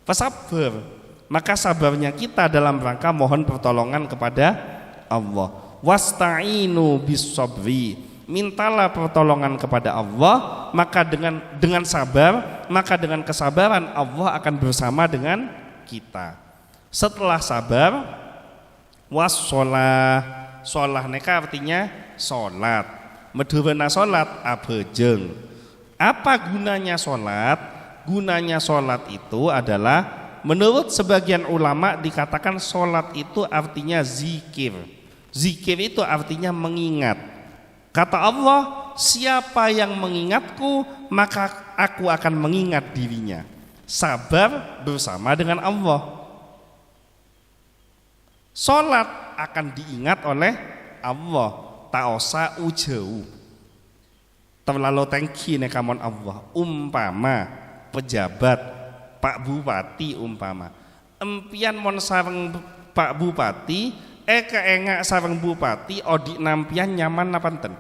Pesabar, maka sabarnya kita dalam rangka mohon pertolongan kepada Allah. Wasta'inu bis-sabri, mintalah pertolongan kepada Allah, maka dengan sabar, maka dengan kesabaran Allah akan bersama dengan kita. Setelah sabar, wassalah. Sholah neka artinya sholat. Medhurena sholat abejeng. Apa gunanya sholat? Gunanya sholat itu adalah menurut sebagian ulama dikatakan sholat itu artinya zikir. Zikir itu artinya mengingat. Kata Allah, siapa yang mengingatku maka aku akan mengingat dirinya. Sabar bersama dengan Allah. Sholat akan diingat oleh Allah, tak usah ujau. Terlalu tangki nekamon Allah. Umpama pejabat Pak Bupati umpama empian mon sareng Pak Bupati keengak sareng Bupati odik nampian nyaman napanten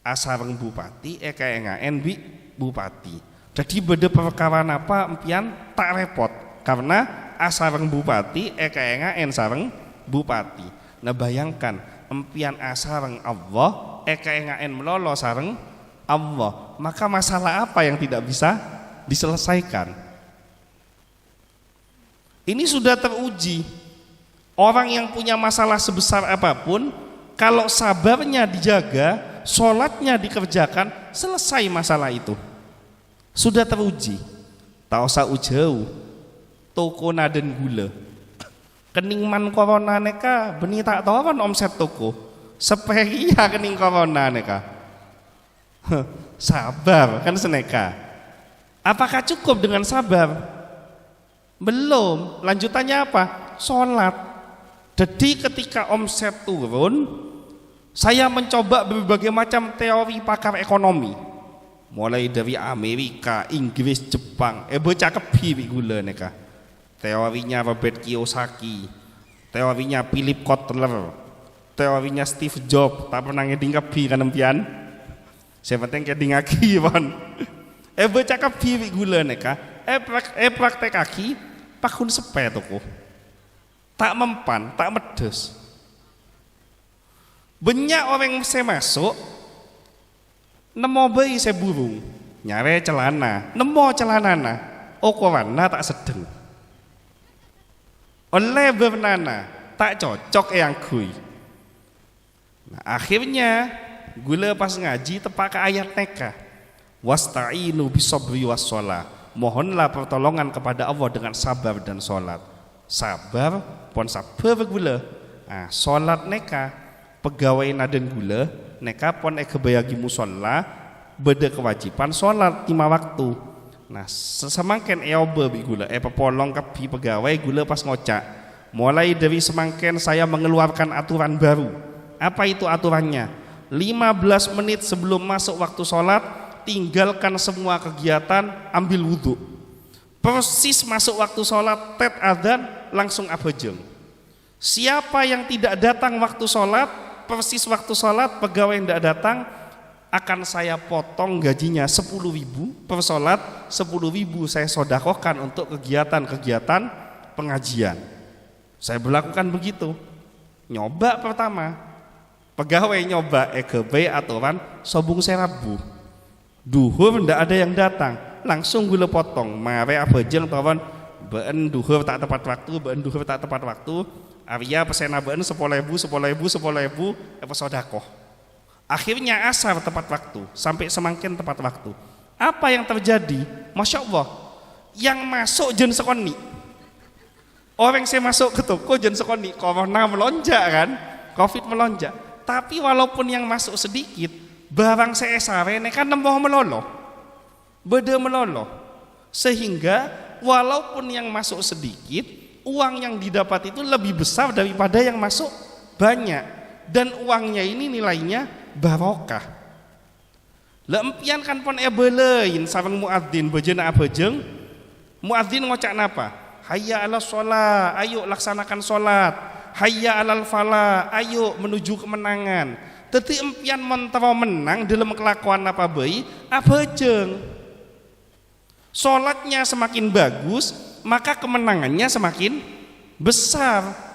asareng Bupati keengaken bi Bupati. Jadi beda perkara apa empian tak repot karena asareng Bupati keengaken sareng Bupati. Nah bayangkan empian asareng Allah keengaken melolo sareng Allah, maka masalah apa yang tidak bisa diselesaikan? Ini sudah teruji. Orang yang punya masalah sebesar apapun, kalau sabarnya dijaga, sholatnya dikerjakan, selesai masalah itu. Sudah teruji. Tak usah ujau. Toko naden gula. Kening man corona neka, beni tak toron omset toko. Seperia kening corona neka. Sabar kan seneka. Apakah cukup dengan sabar? Belum. Lanjutannya apa? Sholat. Jadi ketika omset turun, saya mencoba berbagai macam teori pakar ekonomi, mulai dari Amerika, Inggris, Jepang. Bocah kebi gula neka. Teorinya Robert Kiyosaki, teorinya Philip Kotler, teorinya Steve Jobs. Tak pernah ngeding kebi kan empian. Saya penting keding aki pon. Bocah kebi gula neka. Praktek kaki pakun sepe toko. Tak mempan, tak medes. Banyak orang saya masuk, nemo bayi saya burung, nyare celana, nemo celanana, korana tak sedeng. Oleh bernana, tak cocok yang kui. Nah, akhirnya gula pas ngaji tepak ke ayat neka. Wasta'inu bisabri wassholah. Mohonlah pertolongan kepada Allah dengan sabar dan sholat. sabar pon sabar gula. Nah, sholat neka pegawai naden gula neka pon kebayagi musola beda kewajiban sholat 5 waktu. Nah semangken eobe gula pepolong kapi pegawai gula pas ngocak. Mulai dari semangken saya mengeluarkan aturan baru. Apa itu aturannya? 15 menit sebelum masuk waktu sholat tinggalkan semua kegiatan, ambil wudhu. Persis masuk waktu sholat tet adzan langsung abejeng. Siapa yang tidak datang waktu sholat, persis waktu sholat pegawai yang tidak datang akan saya potong gajinya 10.000 per sholat, 10.000 saya sodakohkan untuk kegiatan-kegiatan pengajian. Saya berlakukan begitu. Nyoba pertama, pegawai nyoba EGB aturan sobung serabu. Duhur ndak ada yang datang, langsung gula potong. Mare abejeng tawan beun duhur tak tepat waktu, beun duhur tak tepat waktu. Arya pesena beun 10.000 sodakoh. Akhirnya asar tepat waktu, sampai semangkin tepat waktu. Apa yang terjadi? Masya Allah, yang masuk jen sekoni. Orang saya masuk ke toko jen sekoni, corona melonjak kan, covid melonjak. Tapi walaupun yang masuk sedikit, barang saya sare kan nembah melolo, beda melolo. Sehingga walaupun yang masuk sedikit, uang yang didapat itu lebih besar daripada yang masuk banyak. Dan uangnya ini nilainya barokah. Lempian kan pon ebelein sareng muadzin bejena abejeng. Muadzin ngocak napa? Hayya 'alas shalah, ayo laksanakan salat. Hayya 'alal falah, ayo menuju kemenangan. Teti empian mentero menang dalam kelakuan apa bayi, abejeng. Salatnya semakin bagus, maka kemenangannya semakin besar.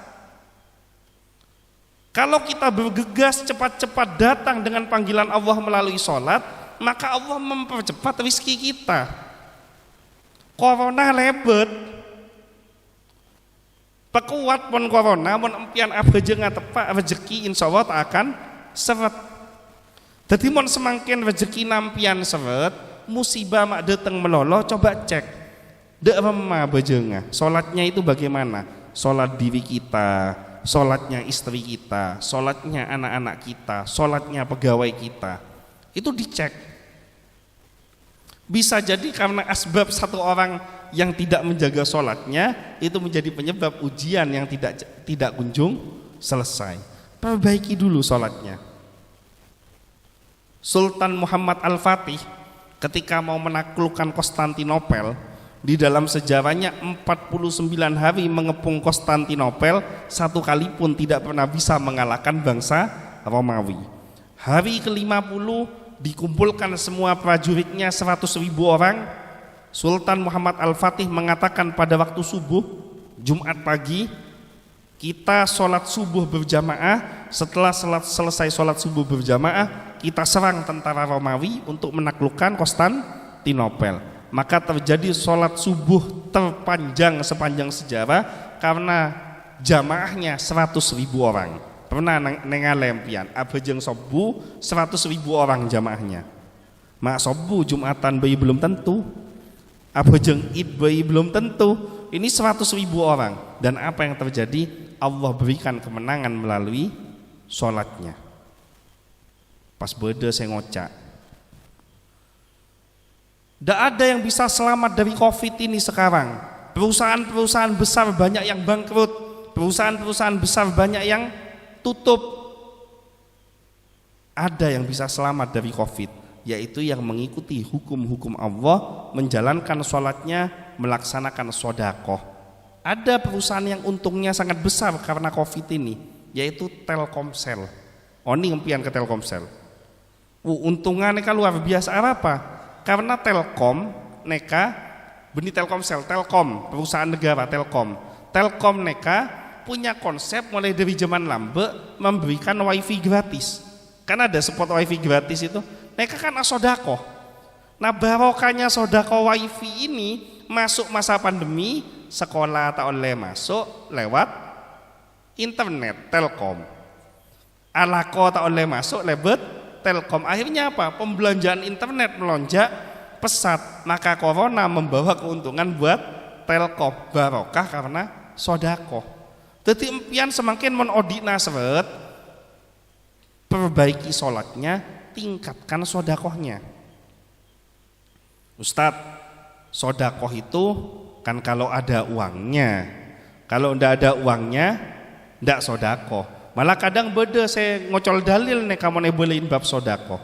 Kalau kita bergegas cepat-cepat datang dengan panggilan Allah melalui sholat, maka Allah mempercepat rezeki kita. Corona lebet, pekuat pun corona, pun empian abejeng tepak rezeki insya Allah tak akan seret. Jadi mon semakin rezeki nampian seret, musibah mak datang melolo, coba cek. Dek remah bejengah, sholatnya itu bagaimana? Sholat diri kita, sholatnya istri kita, sholatnya anak-anak kita, sholatnya pegawai kita, itu dicek. Bisa jadi karena asbab satu orang yang tidak menjaga sholatnya itu menjadi penyebab ujian yang tidak kunjung selesai. Perbaiki dulu sholatnya. Sultan Muhammad Al-Fatih ketika mau menaklukkan Konstantinopel, di dalam sejarahnya 49 hari mengepung Konstantinopel, satu kali pun tidak pernah bisa mengalahkan bangsa Romawi. Hari ke-50 dikumpulkan semua prajuritnya 100.000 orang. Sultan Muhammad Al-Fatih mengatakan pada waktu subuh Jumat pagi, kita sholat subuh berjamaah. Setelah selesai sholat subuh berjamaah, kita serang tentara Romawi untuk menaklukkan Konstantinopel. Maka terjadi sholat subuh terpanjang sepanjang sejarah karena jamaahnya 100.000 orang. Pernah nengalempian abejeng sobu 100.000 orang jamaahnya. Mak sobu Jumatan bayi belum tentu, abejeng id bayi belum tentu. Ini 100.000 orang. Dan apa yang terjadi? Allah berikan kemenangan melalui sholatnya. Pas beda saya ngocak, tidak ada yang bisa selamat dari COVID ini sekarang. Perusahaan-perusahaan besar banyak yang bangkrut, perusahaan-perusahaan besar banyak yang tutup. Ada yang bisa selamat dari COVID, yaitu yang mengikuti hukum-hukum Allah, menjalankan sholatnya, melaksanakan sodakoh. Ada perusahaan yang untungnya sangat besar karena COVID ini, yaitu Telkomsel. Oni ngempian ke Telkomsel. Untungannya kan luar biasa. Apa? Karena Telkom, neka, benih Telkomsel, Telkom, perusahaan negara Telkom. Telkom neka punya konsep mulai dari zaman lambe memberikan wifi gratis. Kan ada spot wifi gratis itu. Neka kan sodakoh. Nah barokahnya sodakoh wifi ini masuk masa pandemi, sekolah tak oleh masuk lewat internet Telkom. Alako tak oleh masuk lewat Telkom. Akhirnya apa? Pembelanjaan internet melonjak pesat. Maka corona membawa keuntungan buat Telkom. Barokah karena sodakoh. Jadi empian semakin menodina seret, perbaiki sholatnya, tingkatkan sodakohnya. Ustadz, sodakoh itu kan kalau ada uangnya, kalau ndak ada uangnya ndak sodakoh. Malah kadang beda saya ngocol dalil nih kamu nebelin bab sodakoh.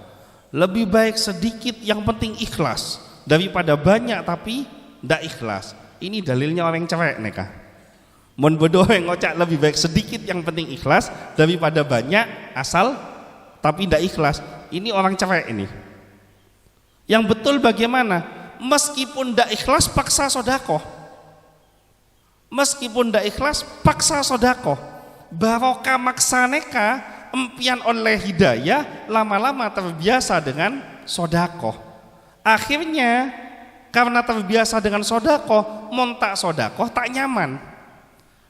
Lebih baik sedikit yang penting ikhlas daripada banyak tapi ndak ikhlas. Ini dalilnya orang cewek nih kah? Mon bodoh yang ngocak lebih baik sedikit yang penting ikhlas daripada banyak asal tapi ndak ikhlas. Ini orang cewek ini. Yang betul bagaimana? Meskipun ndak ikhlas paksa sodakoh. Meskipun ndak ikhlas paksa sodakoh. Barokah maksaneka empian oleh hidayah lama-lama terbiasa dengan sodakoh. Akhirnya karena terbiasa dengan sodakoh, montak sodakoh tak nyaman.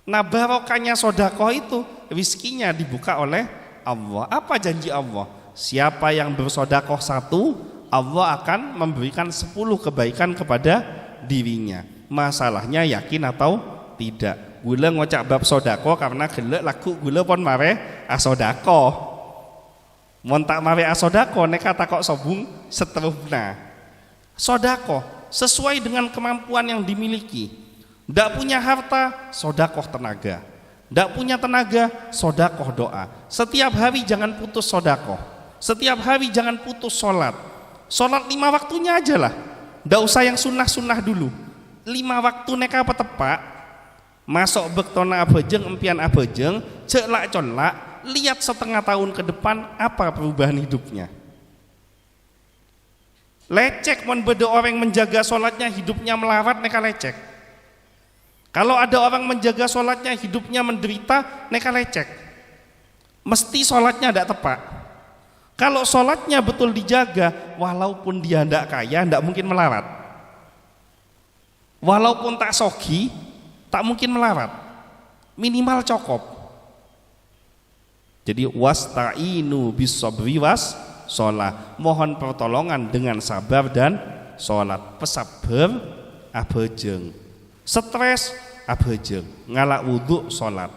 Nah barokahnya sodakoh itu rizkinya dibuka oleh Allah. Apa janji Allah? Siapa yang bersodakoh 1, Allah akan memberikan 10 kebaikan kepada dirinya. Masalahnya yakin atau tidak. Gula ngocak bab sodakoh karena gelek laku gula pon mare asodakoh. Montak mare asodakoh neka takok sobung seterusna. Sodakoh sesuai dengan kemampuan yang dimiliki. Ndak punya harta, sodakoh tenaga. Ndak punya tenaga, sodakoh doa. Setiap hari jangan putus sodakoh. Setiap hari jangan putus sholat. Sholat 5 waktunya aja lah. Ndak usah yang sunnah-sunnah dulu. 5 waktu neka apa tepak. Masuk bektona abejeng, empian abejeng, celak colak, lihat setengah tahun ke depan apa perubahan hidupnya. Lecek mon beda orang menjaga sholatnya hidupnya melarat neka lecek. Kalau ada orang menjaga sholatnya hidupnya menderita neka lecek. Mesti sholatnya tidak tepat. Kalau sholatnya betul dijaga, walaupun dia tidak kaya, tidak mungkin melarat. Walaupun tak sogi, tak mungkin melarat. Minimal cukup. Jadi wasta'inu bis sabri was sholat. Mohon pertolongan dengan sabar dan sholat. Pesabar abejeng. Stres abejeng. Ngalak wudhu sholat.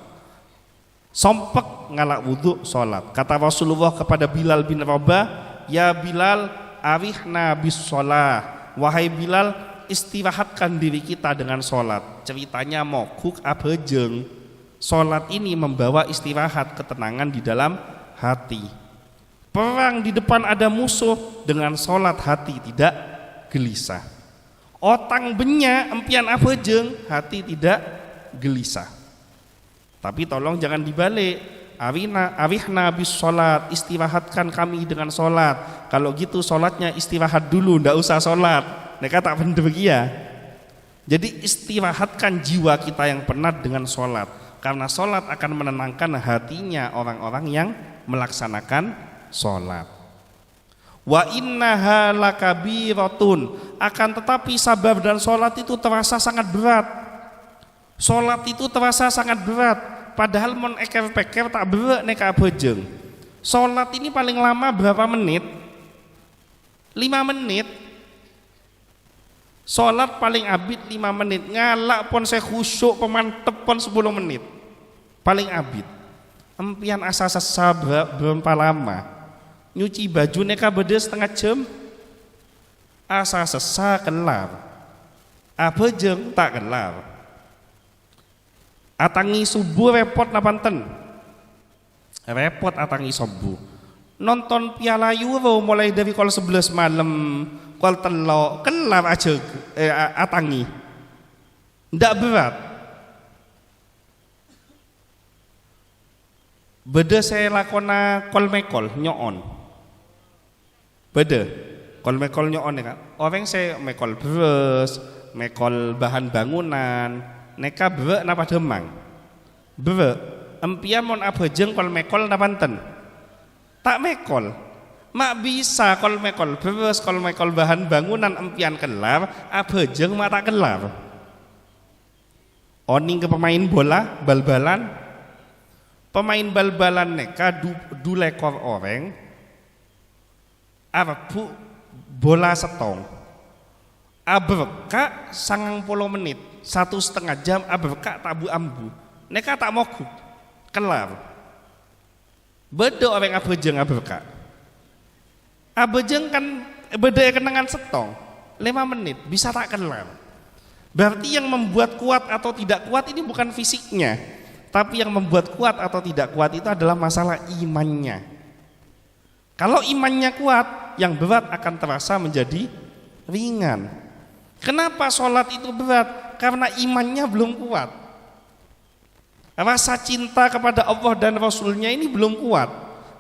Sompek ngalak wudhu sholat. Kata Rasulullah kepada Bilal bin Rabah, ya Bilal arihna bis sholat. Wahai Bilal, istirahatkan diri kita dengan sholat. Ceritanya mogok abejeng. Sholat ini membawa istirahat, ketenangan di dalam hati. Perang di depan ada musuh, dengan sholat hati tidak gelisah. Otang benya empian abejeng, hati tidak gelisah. Tapi tolong jangan dibalik. Arihna bis sholat, istirahatkan kami dengan sholat. Kalau gitu sholatnya istirahat dulu, ndak usah sholat. Mereka tak benar ya. Jadi istirahatkan jiwa kita yang penat dengan sholat, karena sholat akan menenangkan hatinya orang-orang yang melaksanakan sholat. Wa innaha lakabiratun, akan tetapi sabar dan sholat itu terasa sangat berat. Sholat itu terasa sangat berat, padahal mon eker-peker tak berat neka abejeng. Sholat ini paling lama berapa menit? 5 menit. Sholat paling abid 5 menit. Ngalak pon saya khusyuk pemantep pon 10 menit. Paling abid. Empian asa sesa berapa lama? Nyuci baju neka beda setengah jam. Asa sesa kelar. Abejeng tak kelar. Atangi subuh repot napanten. Repot atangi subuh. Nonton Piala Euro mulai dari kol 11 malam. Kol telo kelar aja atangi. Ndak berat. Beda saya lakona kol mekol nyoon. Beda kol mekol nyoon ya kan. Orang saya mekol beres, mekol bahan bangunan, neka brek napa demang. Brek empian mon abejeng kol mekol napanten. Tak mekol. Mak bisa kol mekol beres, kol mekol bahan bangunan empian kelar, abejeng mak tak kelar. Oning ke pemain bola, bal-balan. Pemain bal-balan neka dulekor oreng, arbu bola setong. Abreka 90 menit. 1,5 jam abeka tabu ambu neka tak moku kelar beda orang abejeng abeka abejeng kan beda kenangan setong 5 menit bisa tak kelar. Berarti yang membuat kuat atau tidak kuat ini bukan fisiknya, tapi yang membuat kuat atau tidak kuat itu adalah masalah imannya. Kalau imannya kuat, yang berat akan terasa menjadi ringan. Kenapa sholat itu berat? Karena imannya belum kuat. Rasa cinta kepada Allah dan Rasulnya ini belum kuat.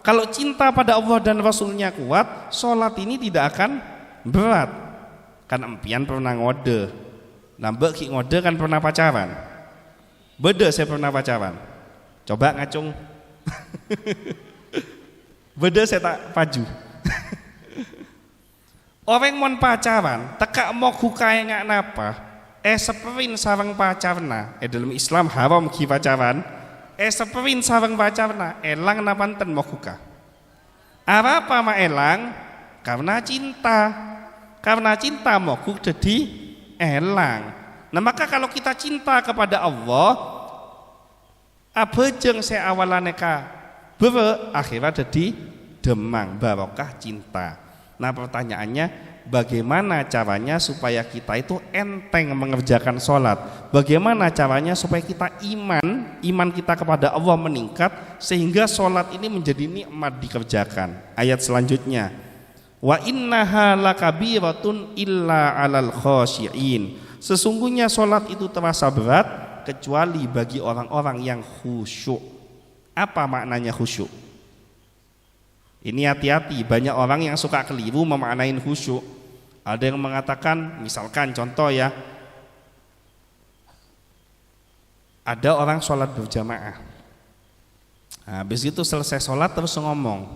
Kalau cinta pada Allah dan Rasulnya kuat, sholat ini tidak akan berat. Kan empian pernah ngode, nambah ki ngode kan pernah pacaran. Beda saya pernah pacaran. Coba ngacung. Beda saya tak paju. Orang mon pacaran, teka mau kaya ngak napa? Seperin sarang pacarna. Dalam Islam haram ki pacaran. Seperin sarang pacarna. Elang napanten mau kuka. Apa ma elang? Karena cinta. Karena cinta mogok jadi elang. Nah maka kalau kita cinta kepada Allah, abejeng saya awalannya akhirnya jadi demang barokah cinta. Nah pertanyaannya, bagaimana caranya supaya kita itu enteng mengerjakan sholat? Bagaimana caranya supaya kita iman kita kepada Allah meningkat sehingga sholat ini menjadi nikmat dikerjakan? Ayat selanjutnya, wa innaha lakabiratun illa 'alal khasyiin. Sesungguhnya sholat itu terasa berat kecuali bagi orang-orang yang khusyuk. Apa maknanya khusyuk? Ini hati-hati, banyak orang yang suka keliru memaknain khusyuk. Ada yang mengatakan, misalkan contoh ya, ada orang sholat berjamaah. Habis itu selesai sholat terus ngomong,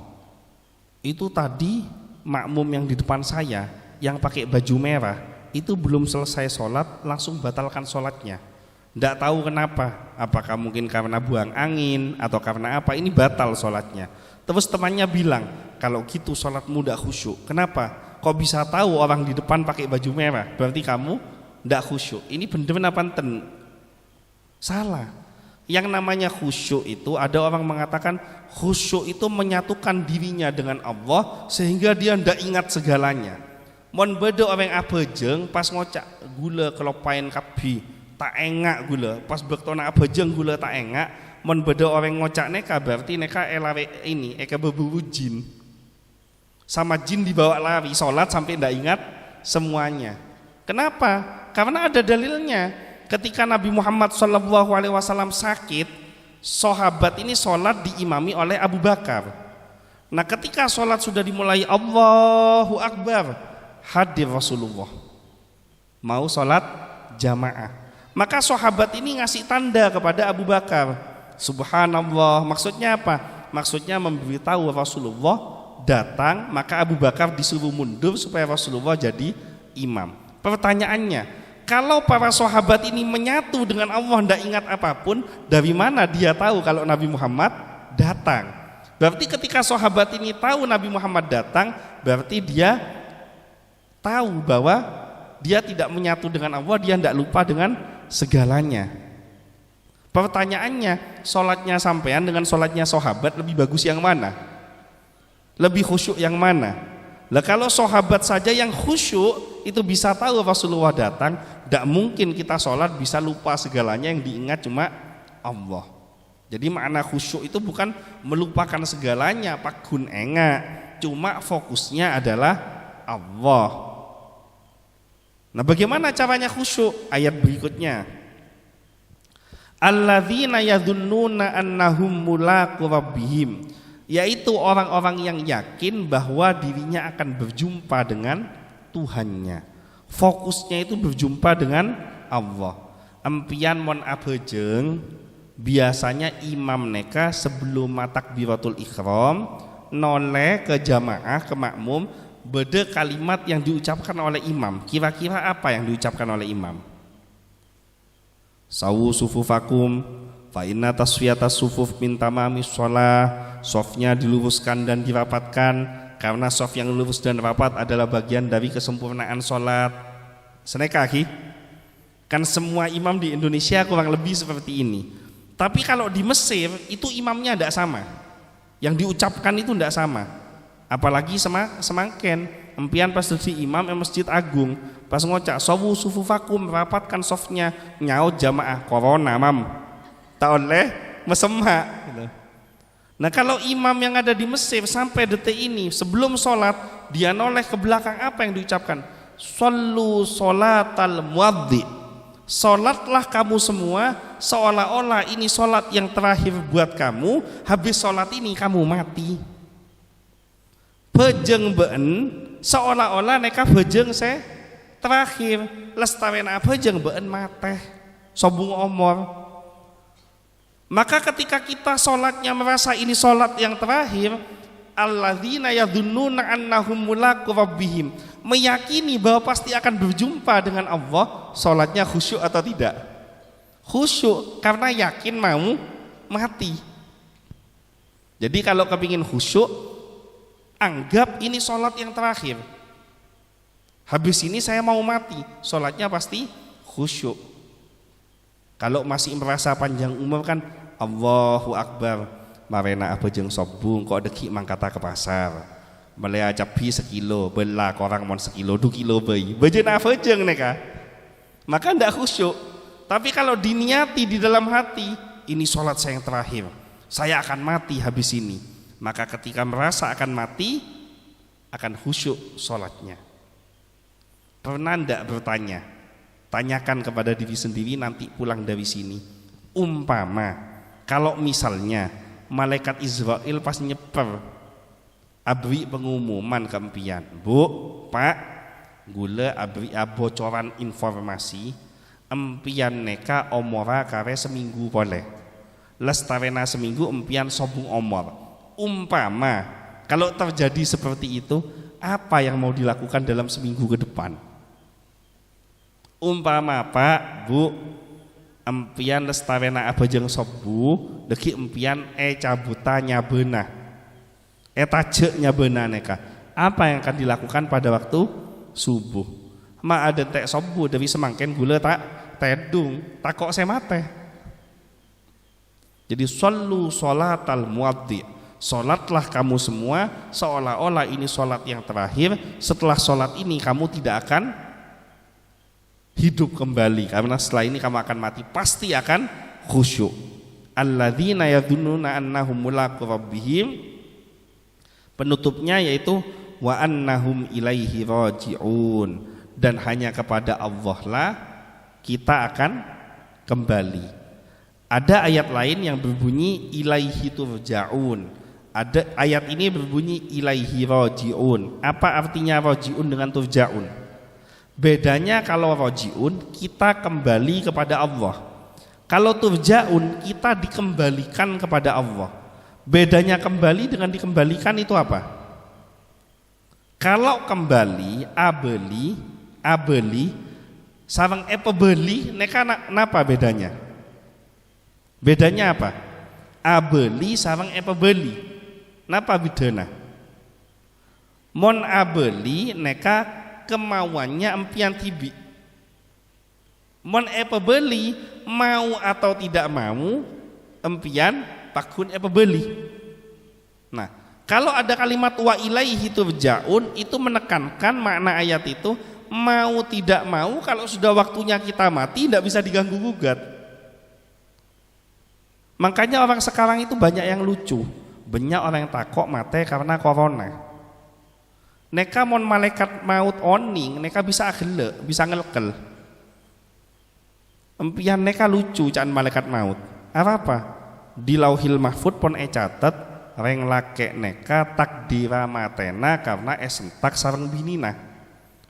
itu tadi makmum yang di depan saya yang pakai baju merah itu belum selesai sholat langsung batalkan sholatnya. Tidak tahu kenapa, apakah mungkin karena buang angin atau karena apa, ini batal sholatnya. Terus temannya bilang, kalau gitu sholatmu tidak khusyuk. Kenapa? Kok bisa tahu orang di depan pakai baju merah? Berarti kamu tidak khusyuk. Ini benar apa enten? Salah. Yang namanya khusyuk itu, ada orang mengatakan khusyuk itu menyatukan dirinya dengan Allah sehingga dia tidak ingat segalanya. Mon beda orang abejeng pas ngocak gula kelopain kabi tak engak gula, pas bektona abejeng gula tak engak. Mon beda orang ngocak neka berarti neka elawe ini eka berburu jin. Sama jin dibawa lari sholat sampai tidak ingat semuanya. Kenapa? Karena ada dalilnya. Ketika Nabi Muhammad SAW sakit, sahabat ini sholat diimami oleh Abu Bakar. Nah ketika sholat sudah dimulai Allahu Akbar, hadir Rasulullah mau sholat jamaah. Maka sahabat ini ngasih tanda kepada Abu Bakar, subhanallah. Maksudnya apa? Maksudnya memberitahu Rasulullah datang, maka Abu Bakar disuruh mundur supaya Rasulullah jadi imam. Pertanyaannya, kalau para sahabat ini menyatu dengan Allah, tidak ingat apapun, dari mana dia tahu kalau Nabi Muhammad datang? Berarti ketika sahabat ini tahu Nabi Muhammad datang, berarti dia tahu bahwa dia tidak menyatu dengan Allah, dia tidak lupa dengan segalanya. Pertanyaannya, sholatnya sampean dengan sholatnya sahabat lebih bagus yang mana? Lebih khusyuk yang mana? Lah kalau sahabat saja yang khusyuk itu bisa tahu Rasulullah datang, tidak mungkin kita sholat bisa lupa segalanya, yang diingat cuma Allah. Jadi makna khusyuk itu bukan melupakan segalanya, Pak Gun enggak, cuma fokusnya adalah Allah. Nah bagaimana caranya khusyuk? Ayat berikutnya, alladzina yadhunnuna annahum mulaqu rabbihim, yaitu orang-orang yang yakin bahwa dirinya akan berjumpa dengan Tuhannya. Fokusnya itu berjumpa dengan Allah. Empian mon abejeng, biasanya imam neka sebelum takbiratul ihram noleh ke jamaah, ke makmum, beda kalimat yang diucapkan oleh imam. Kira-kira apa yang diucapkan oleh imam? Sawu sufufakum fa inna tasfiyatas sufuf min tamamis shalah. Sofnya diluruskan dan dirapatkan, karena sof yang lurus dan rapat adalah bagian dari kesempurnaan sholat. Seneka ki? Kan semua imam di Indonesia kurang lebih seperti ini. Tapi kalau di Mesir itu imamnya tidak sama. Yang diucapkan itu tidak sama. Apalagi semangken empian pas di imam Masjid Agung pas ngocak sawu sufufakum, rapatkan softnya, nyaut jamaah corona mam tak oleh mesemak gitu. Nah kalau imam yang ada di Mesir sampai detik ini sebelum sholat dia noleh ke belakang, apa yang diucapkan? Shollu sholatal muadhdhi, sholatlah kamu semua seolah-olah ini sholat yang terakhir buat kamu, habis sholat ini kamu mati. Bejeng been seolah-olah neka bejeng saya terakhir, lestawena bejeng been mateh sobung omor. Maka ketika kita sholatnya merasa ini sholat yang terakhir, alladzina yadhunnuna annahum mulaqu rabbihim, meyakini bahwa pasti akan berjumpa dengan Allah, sholatnya khusyuk atau tidak? Khusyuk, karena yakin mau mati. Jadi kalau kepingin khusyuk, anggap ini sholat yang terakhir. Habis ini saya mau mati, sholatnya pasti khusyuk. Kalau masih merasa panjang umur kan Allahu Akbar, marena apa jeng sobung kok deki mangkata ke pasar melea capi sekilo bela korang mon sekilo 2 kilo bayi bejen apa jeng neka, maka ndak khusyuk. Tapi kalau diniati di dalam hati ini sholat saya yang terakhir, saya akan mati habis ini, maka ketika merasa akan mati akan khusyuk sholatnya. Pernah ndak bertanya, tanyakan kepada diri sendiri nanti pulang dari sini, umpama kalau misalnya malaikat Israel pas nyeper abri pengumuman ke empian, Bu, Pak, gula abri bocoran informasi empian neka omora kare seminggu boleh lestarena seminggu empian sobung omor. Umpama kalau terjadi seperti itu, apa yang mau dilakukan dalam seminggu ke depan? Umpama Pak, Bu, empian lestarena abajeng sobu deki empian cabuta nyabena taje nyabena neka, apa yang akan dilakukan pada waktu subuh? Ma ada tek sobu dari semangken gula tak tedung tak kok semate. Jadi shollu sholatal muadhdhi, sholatlah kamu semua seolah-olah ini sholat yang terakhir, setelah sholat ini kamu tidak akan hidup kembali, karena setelah ini kamu akan mati, pasti akan khusyuk. Alladzina yadhunnuna annahum mulaqu rabbihim, penutupnya yaitu wa annahum ilaihi raji'un, dan hanya kepada Allah lah kita akan kembali. Ada ayat lain yang berbunyi ilaihi turja'un, ada ayat ini berbunyi ilaihi raji'un. Apa artinya raji'un dengan turja'un? Bedanya kalau rojiun kita kembali kepada Allah, kalau turjaun kita dikembalikan kepada Allah. Bedanya kembali dengan dikembalikan itu apa? Kalau kembali abeli sarang pebeli neka napa bedanya? Bedanya apa? Abeli sarang pebeli napa bedana? Mon abeli neka kemauannya empian tibi, mon pebeli mau atau tidak mau empian pakun pebeli. Nah kalau ada kalimat wa ilaihi turja'un itu menekankan makna ayat itu mau tidak mau, kalau sudah waktunya kita mati tidak bisa diganggu gugat. Makanya orang sekarang itu banyak yang lucu, banyak orang yang takok mate karena corona. Neka mon malaikat maut oning, neka bisa agele, bisa ngelkel. Empian neka lucu can malaikat maut. Apa? Di lauhil mahfud pon catet reng lake neka takdira matena karena esentak sareng binina.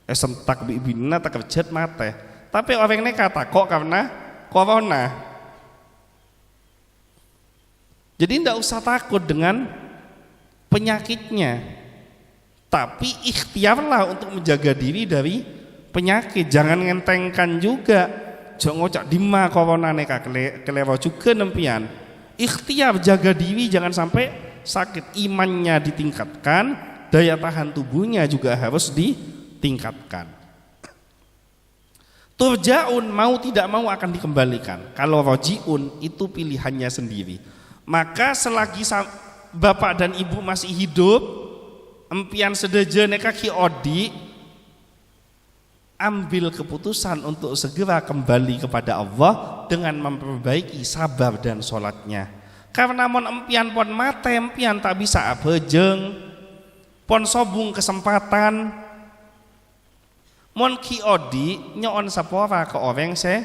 Esentak binina tak kerjet mate. Tapi orang neka takok karena corona. Jadi ndak usah takut dengan penyakitnya. Tapi ikhtiarlah untuk menjaga diri dari penyakit, jangan ngentengkan juga. Jangan ngocak dima corona neka kelewa juga nempian. Ikhtiar jaga diri jangan sampai sakit, imannya ditingkatkan, daya tahan tubuhnya juga harus ditingkatkan. Turja'un, mau tidak mau akan dikembalikan. Kalau roji'un itu pilihannya sendiri. Maka selagi bapak dan ibu masih hidup, empian sedeje neka ki odi, ambil keputusan untuk segera kembali kepada Allah dengan memperbaiki sabar dan sholatnya. Karena mon empian pon mate, empian tak bisa abejeng, pon sobung kesempatan, mon ki odi nyon sapora ke orang se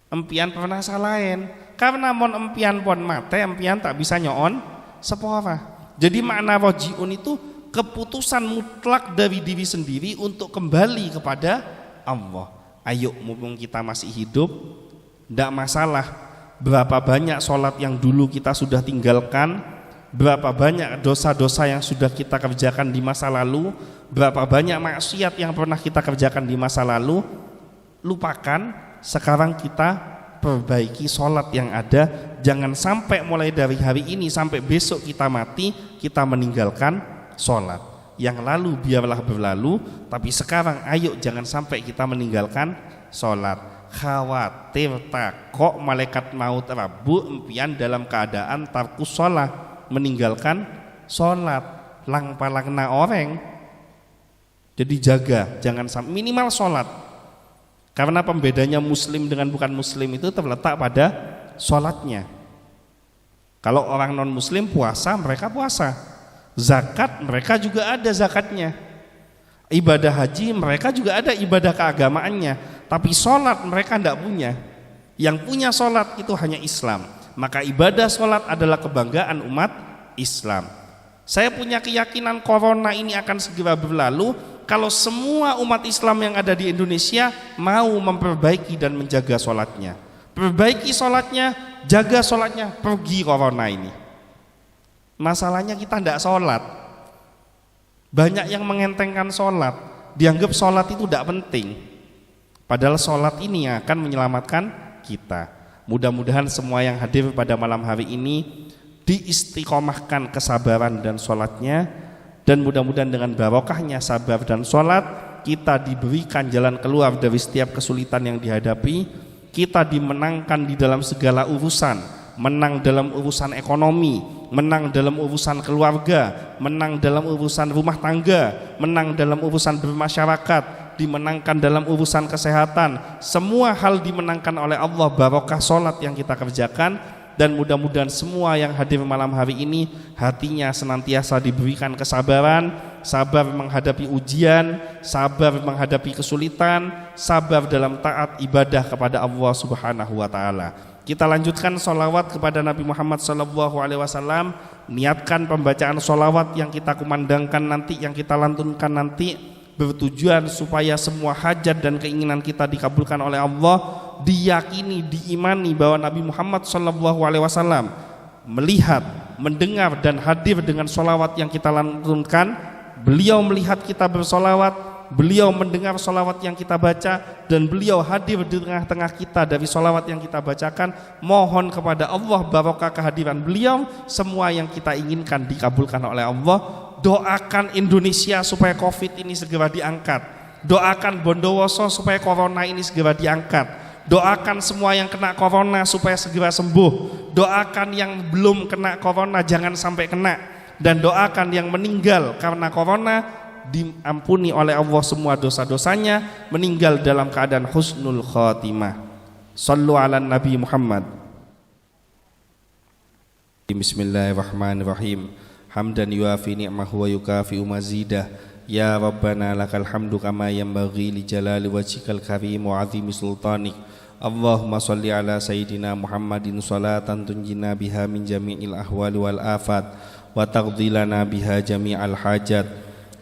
empian pernah salahin. Karena mon empian pon mate, empian tak bisa nyon sapora. Jadi makna rojiun itu keputusan mutlak dari diri sendiri untuk kembali kepada Allah. Ayo, mumpung kita masih hidup, tidak masalah berapa banyak sholat yang dulu kita sudah tinggalkan, berapa banyak dosa-dosa yang sudah kita kerjakan di masa lalu, berapa banyak maksiat yang pernah kita kerjakan di masa lalu, lupakan. Sekarang kita perbaiki sholat yang ada. Jangan sampai mulai dari hari ini sampai besok kita mati, kita meninggalkan sholat. Yang lalu biarlah berlalu, tapi sekarang ayo jangan sampai kita meninggalkan sholat. Khawatir takok malaikat maut Rabu empian dalam keadaan tarkus sholat, meninggalkan sholat, lang palangna orang. Jadi jaga, jangan sampai minimal sholat. Karena pembedanya muslim dengan bukan muslim itu terletak pada sholatnya. Kalau orang non muslim puasa, mereka puasa. Zakat, mereka juga ada zakatnya. Ibadah haji, mereka juga ada ibadah keagamaannya. Tapi sholat mereka tidak punya. Yang punya sholat itu hanya Islam. Maka ibadah sholat adalah kebanggaan umat Islam. Saya punya keyakinan corona ini akan segera berlalu kalau semua umat Islam yang ada di Indonesia mau memperbaiki dan menjaga sholatnya. Perbaiki sholatnya, jaga sholatnya, pergi corona ini. Masalahnya kita tidak sholat. Banyak yang mengentengkan sholat, dianggap sholat itu tidak penting. Padahal sholat ini yang akan menyelamatkan kita. Mudah-mudahan semua yang hadir pada malam hari ini diistiqomahkan kesabaran dan sholatnya, dan mudah-mudahan dengan barokahnya sabar dan sholat kita diberikan jalan keluar dari setiap kesulitan yang dihadapi. Kita dimenangkan di dalam segala urusan, menang dalam urusan ekonomi, menang dalam urusan keluarga, menang dalam urusan rumah tangga, menang dalam urusan bermasyarakat, dimenangkan dalam urusan kesehatan. Semua hal dimenangkan oleh Allah barokah sholat yang kita kerjakan. Dan mudah-mudahan semua yang hadir malam hari ini hatinya senantiasa diberikan kesabaran, sabar menghadapi ujian, sabar menghadapi kesulitan, sabar dalam taat ibadah kepada Allah Subhanahu wa ta'ala. Kita lanjutkan sholawat kepada Nabi Muhammad SAW. Niatkan pembacaan sholawat yang kita kumandangkan nanti, yang kita lantunkan nanti, bertujuan supaya semua hajat dan keinginan kita dikabulkan oleh Allah. Diyakini, diimani bahwa Nabi Muhammad SAW melihat, mendengar dan hadir dengan sholawat yang kita lantunkan. Beliau melihat kita bersolawat, beliau mendengar sholawat yang kita baca, dan beliau hadir di tengah-tengah kita dari sholawat yang kita bacakan. Mohon kepada Allah barokah kehadiran beliau, semua yang kita inginkan dikabulkan oleh Allah. Doakan Indonesia supaya COVID ini segera diangkat. Doakan Bondowoso supaya corona ini segera diangkat. Doakan semua yang kena corona supaya segera sembuh. Doakan yang belum kena corona jangan sampai kena. Dan doakan yang meninggal karena corona diampuni oleh Allah semua dosa-dosanya, meninggal dalam keadaan husnul khatimah. Sallu ala Nabi Muhammad. Bismillahirrahmanirrahim. Hamdan yuafi ni'mahu wa yukafi'u mazidah. Ya Rabbana lakal hamdu kama yanbaghi li jalali wajhikal karim wa 'azimi sultanik. Allahumma shalli ala sayyidina Muhammadin salatan tunjina biha min jami'il ahwali wal afat wa taqdi lana biha jami'al hajat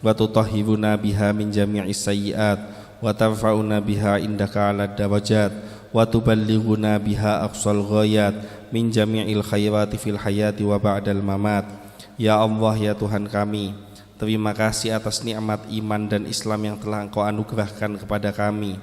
wa tutahhiruna biha min jami'is sayyi'at wa tarfa'una biha indaka 'alad darajat wa tuballighuna biha aqsal ghayat min jami'il khairati fil hayati wa ba'dal mamat. Ya Allah, ya Tuhan kami, terima kasih atas nikmat iman dan Islam yang telah Engkau anugerahkan kepada kami.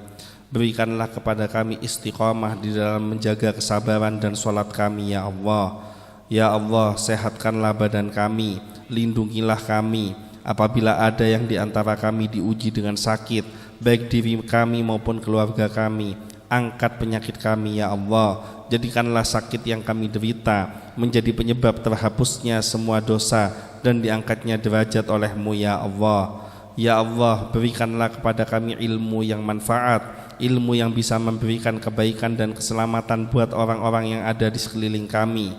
Berikanlah kepada kami istiqamah di dalam menjaga kesabaran dan sholat kami, ya Allah. Ya Allah, sehatkanlah badan kami, lindungilah kami. Apabila ada yang di antara kami diuji dengan sakit, baik diri kami maupun keluarga kami. Angkat penyakit kami ya Allah. Jadikanlah sakit yang kami derita menjadi penyebab terhapusnya semua dosa dan diangkatnya derajat oleh-Mu ya Allah. Ya Allah, berikanlah kepada kami ilmu yang manfaat, ilmu yang bisa memberikan kebaikan dan keselamatan buat orang-orang yang ada di sekeliling kami.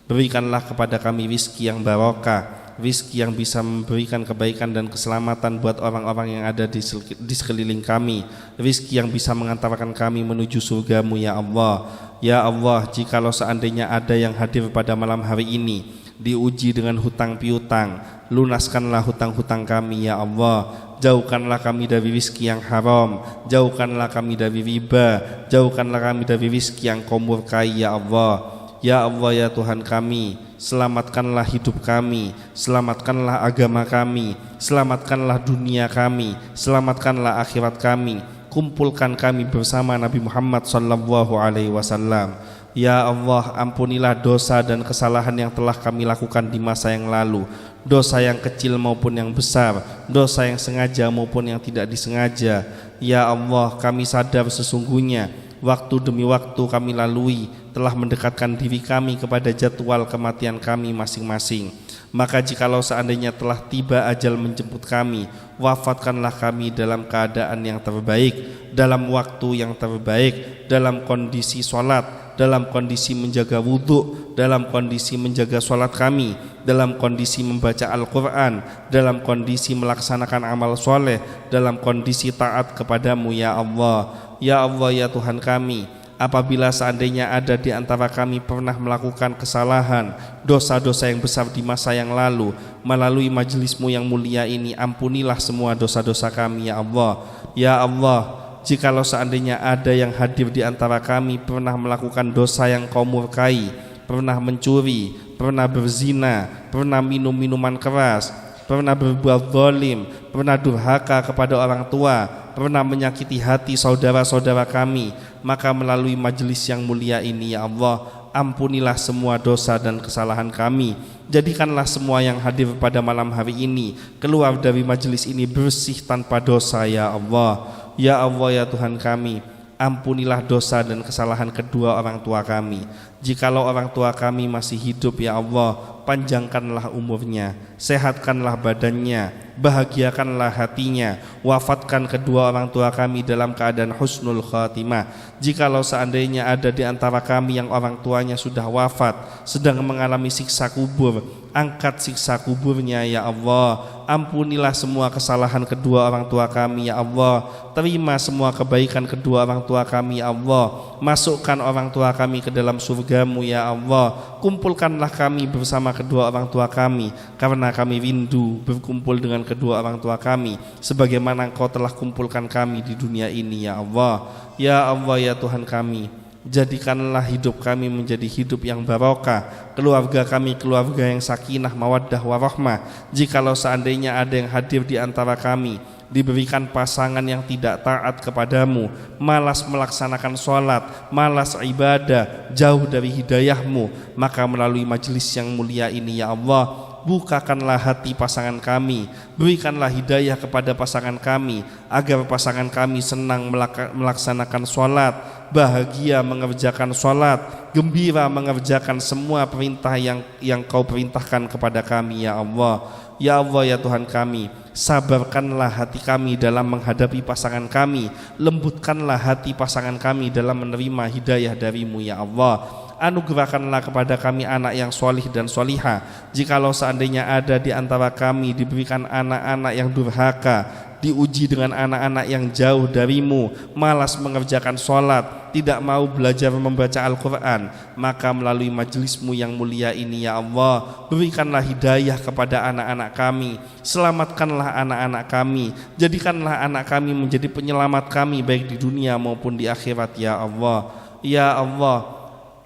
Berikanlah kepada kami rizki yang barokah, rizki yang bisa memberikan kebaikan dan keselamatan buat orang-orang yang ada di sekeliling kami, rizki yang bisa mengantarkan kami menuju surga-Mu ya Allah. Ya Allah, jikalau seandainya ada yang hadir pada malam hari ini diuji dengan hutang piutang, lunaskanlah hutang-hutang kami ya Allah. Jauhkanlah kami dari rizki yang haram, jauhkanlah kami dari riba, jauhkanlah kami dari rizki yang Kau murkai ya Allah. Ya Allah ya Tuhan kami, selamatkanlah hidup kami, selamatkanlah agama kami, selamatkanlah dunia kami, selamatkanlah akhirat kami. Kumpulkan kami bersama Nabi Muhammad SAW. Ya Allah, ampunilah dosa dan kesalahan yang telah kami lakukan di masa yang lalu, dosa yang kecil maupun yang besar, dosa yang sengaja maupun yang tidak disengaja. Ya Allah, kami sadar sesungguhnya waktu demi waktu kami lalui telah mendekatkan diri kami kepada jadwal kematian kami masing-masing. Maka jikalau seandainya telah tiba ajal menjemput kami, wafatkanlah kami dalam keadaan yang terbaik, dalam waktu yang terbaik, dalam kondisi sholat, dalam kondisi menjaga wudhu, dalam kondisi menjaga sholat kami, dalam kondisi membaca Al-Quran, dalam kondisi melaksanakan amal soleh, dalam kondisi taat kepadamu ya Allah. Ya Allah ya Tuhan kami, apabila seandainya ada di antara kami pernah melakukan kesalahan, dosa-dosa yang besar di masa yang lalu, melalui majelis-Mu yang mulia ini, ampunilah semua dosa-dosa kami ya Allah. Ya Allah, jikalau seandainya ada yang hadir di antara kami pernah melakukan dosa yang Kau murkai, pernah mencuri, pernah berzina, pernah minum minuman keras, pernah berbuat zalim, pernah durhaka kepada orang tua, pernah menyakiti hati saudara-saudara kami, maka melalui majelis yang mulia ini ya Allah, ampunilah semua dosa dan kesalahan kami. Jadikanlah semua yang hadir pada malam hari ini keluar dari majelis ini bersih tanpa dosa ya Allah. Ya Allah ya Tuhan kami, ampunilah dosa dan kesalahan kedua orang tua kami. Jikalau orang tua kami masih hidup ya Allah, panjangkanlah umurnya, sehatkanlah badannya, bahagiakanlah hatinya, wafatkan kedua orang tua kami dalam keadaan husnul khatimah. Jikalau seandainya ada di antara kami yang orang tuanya sudah wafat, sedang mengalami siksa kubur, angkat siksa kuburnya ya Allah. Ampunilah semua kesalahan kedua orang tua kami ya Allah. Terima semua kebaikan kedua orang tua kami ya Allah. Masukkan orang tua kami ke dalam surga-Mu ya Allah. Kumpulkanlah kami bersama kedua orang tua kami, karena kami rindu berkumpul dengan kedua orang tua kami sebagaimana Engkau telah kumpulkan kami di dunia ini ya Allah. Ya Allah ya Tuhan kami, jadikanlah hidup kami menjadi hidup yang barokah, keluarga kami keluarga yang sakinah mawaddah warahmah. Jikalau seandainya ada yang hadir di antara kami diberikan pasangan yang tidak taat kepadamu, malas melaksanakan sholat, malas ibadah, jauh dari hidayah-Mu, maka melalui majelis yang mulia ini ya Allah, bukakanlah hati pasangan kami, berikanlah hidayah kepada pasangan kami, agar pasangan kami senang melaksanakan sholat, bahagia mengerjakan sholat, gembira mengerjakan semua perintah yang Kau perintahkan kepada kami ya Allah. Ya Allah ya Tuhan kami, sabarkanlah hati kami dalam menghadapi pasangan kami, lembutkanlah hati pasangan kami dalam menerima hidayah dari-Mu ya Allah. Anugerahkanlah kepada kami anak yang solih dan solihah. Jikalau seandainya ada di antara kami diberikan anak-anak yang durhaka, diuji dengan anak-anak yang jauh dari-Mu, malas mengerjakan sholat, tidak mau belajar membaca Al-Quran, maka melalui majelis-Mu yang mulia ini ya Allah, berikanlah hidayah kepada anak-anak kami, selamatkanlah anak-anak kami, jadikanlah anak kami menjadi penyelamat kami baik di dunia maupun di akhirat ya Allah. Ya Allah,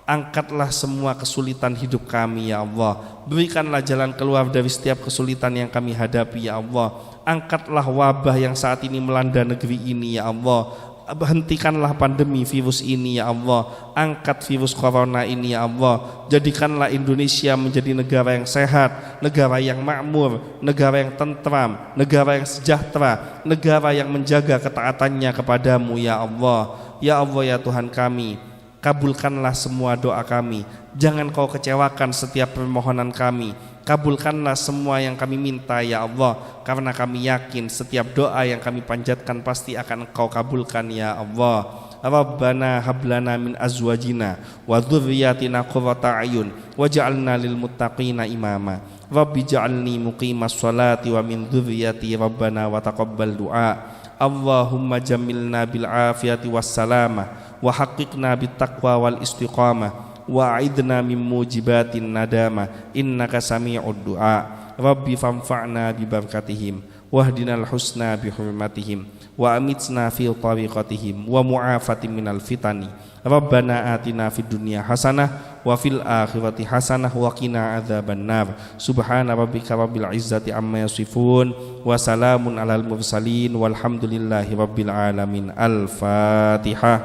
angkatlah semua kesulitan hidup kami ya Allah. Berikanlah jalan keluar dari setiap kesulitan yang kami hadapi ya Allah. Angkatlah wabah yang saat ini melanda negeri ini ya Allah. hentikanlah pandemi virus ini ya Allah, angkat virus corona ini ya Allah, jadikanlah Indonesia menjadi negara yang sehat, negara yang makmur, negara yang tentram, negara yang sejahtera, negara yang menjaga ketaatannya kepadamu ya Allah. Ya Allah ya Tuhan kami, kabulkanlah semua doa kami, jangan kau kecewakan setiap permohonan kami, kabulkanlah semua yang kami minta ya Allah, karena kami yakin setiap doa yang kami panjatkan pasti akan Engkau kabulkan ya Allah. Rabbana hablana min azwajina wa dzurriyyatina qurrata a'yun waj'alna lil muttaqina imama. Rabbi ja'alni muqimas sholati wa min dzurriyyati rabbana wa taqabbal du'a. Allahumma jamilna bil afiyati was salamah wa haqqiqna bit taqwa wal istiqamah wa a'idna min mujibatin nadama innaka sami'ud du'a. Rabbi fanfa'na bi barakatihim wahdinal husna bi hurmatihim wa amitna fi tariqatihim wa mu'afatin minal fitani. Rabbana atina fid dunya hasanah wa fil akhirati hasanah wa qina adzabannar. Subhana rabbika rabbil izzati amma yasifun wa salamun alal mursalin walhamdulillahi rabbil alamin. Al-Fatihah.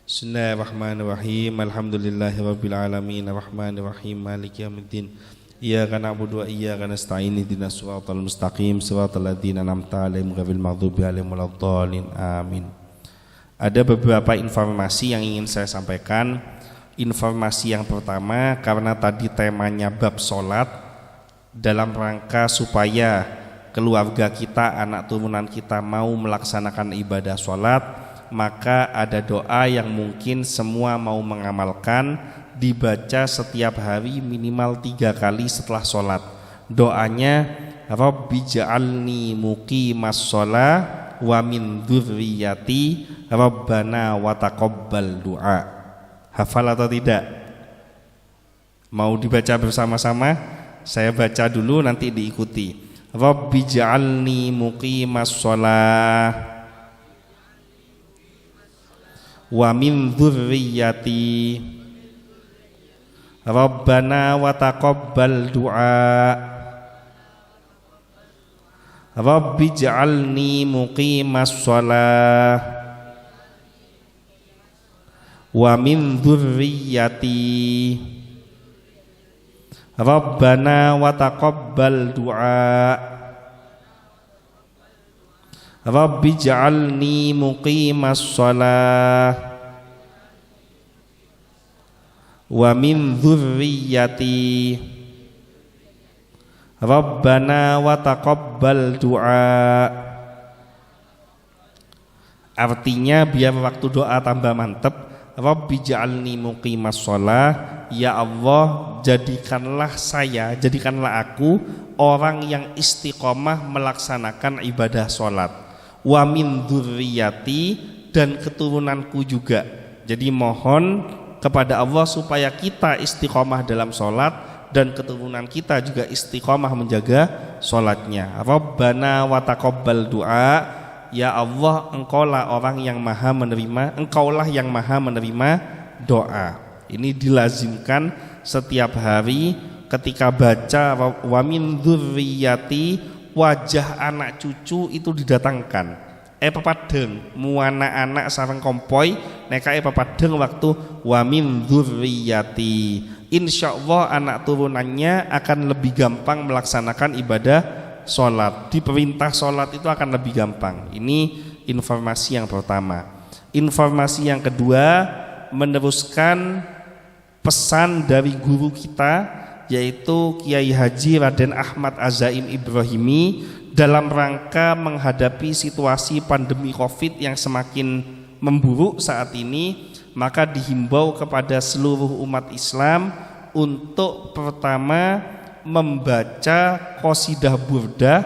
Bismillahirrahmanirrahim. Alhamdulillahi rabbil alamin arrahmanirrahim maliki yaumiddin. Iyyaka na'budu wa iyyaka nasta'in ihdinas siratal mustaqim siratal ladzina an'amta 'alaihim ghairil maghdubi 'alaihim waladdallin. Amin. Ada beberapa informasi yang ingin saya sampaikan. Informasi yang pertama, karena tadi temanya bab sholat, dalam rangka supaya keluarga kita, anak turunan kita mau melaksanakan ibadah sholat, maka ada doa yang mungkin semua mau mengamalkan, dibaca setiap hari minimal 3 kali setelah sholat. Doanya, Rabbi ja'alni muqimas sholat wa min dzurriyyati rabbana wa taqabbal du'a. Hafal atau tidak? Mau dibaca bersama-sama? Saya baca dulu nanti diikuti. Rabbi ja'alni muqimas sholat wa min dzurriyyati rabbana wa taqabbal du'a. Rabbi ja'alni muqimas shalah wa min dzurriyyati rabbana wa taqabbal du'a. Rabbi ja'alni muqimas shalah wa min dzurriyyati rabbana wa taqabbal du'a. Artinya biar waktu doa tambah mantep, Rabbi ja'alni muqimas shalah, ya Allah jadikanlah saya, jadikanlah aku orang yang istiqomah melaksanakan ibadah sholat. Wa min dzurriyyati, dan keturunanku juga. Jadi mohon kepada Allah supaya kita istiqomah dalam sholat dan keturunan kita juga istiqomah menjaga sholatnya. Rabbana wa taqabbal du'a, ya Allah engkaulah orang yang maha menerima, engkaulah yang maha menerima doa. Ini dilazimkan setiap hari ketika baca wa min dzurriyyati, wajah anak cucu itu didatangkan. Pepadeng mu anak-anak sareng kompoi neka pepadeng waktu wa min dzurriyyati. Insyaallah anak turunannya akan lebih gampang melaksanakan ibadah sholat. Diperintah sholat itu akan lebih gampang. Ini informasi yang pertama. Informasi yang kedua, meneruskan pesan dari guru kita, yaitu Kiai Haji Raden Ahmad Azaim Ibrahimi, dalam rangka menghadapi situasi pandemi Covid yang semakin memburuk saat ini. Maka dihimbau kepada seluruh umat Islam untuk pertama membaca qasidah burdah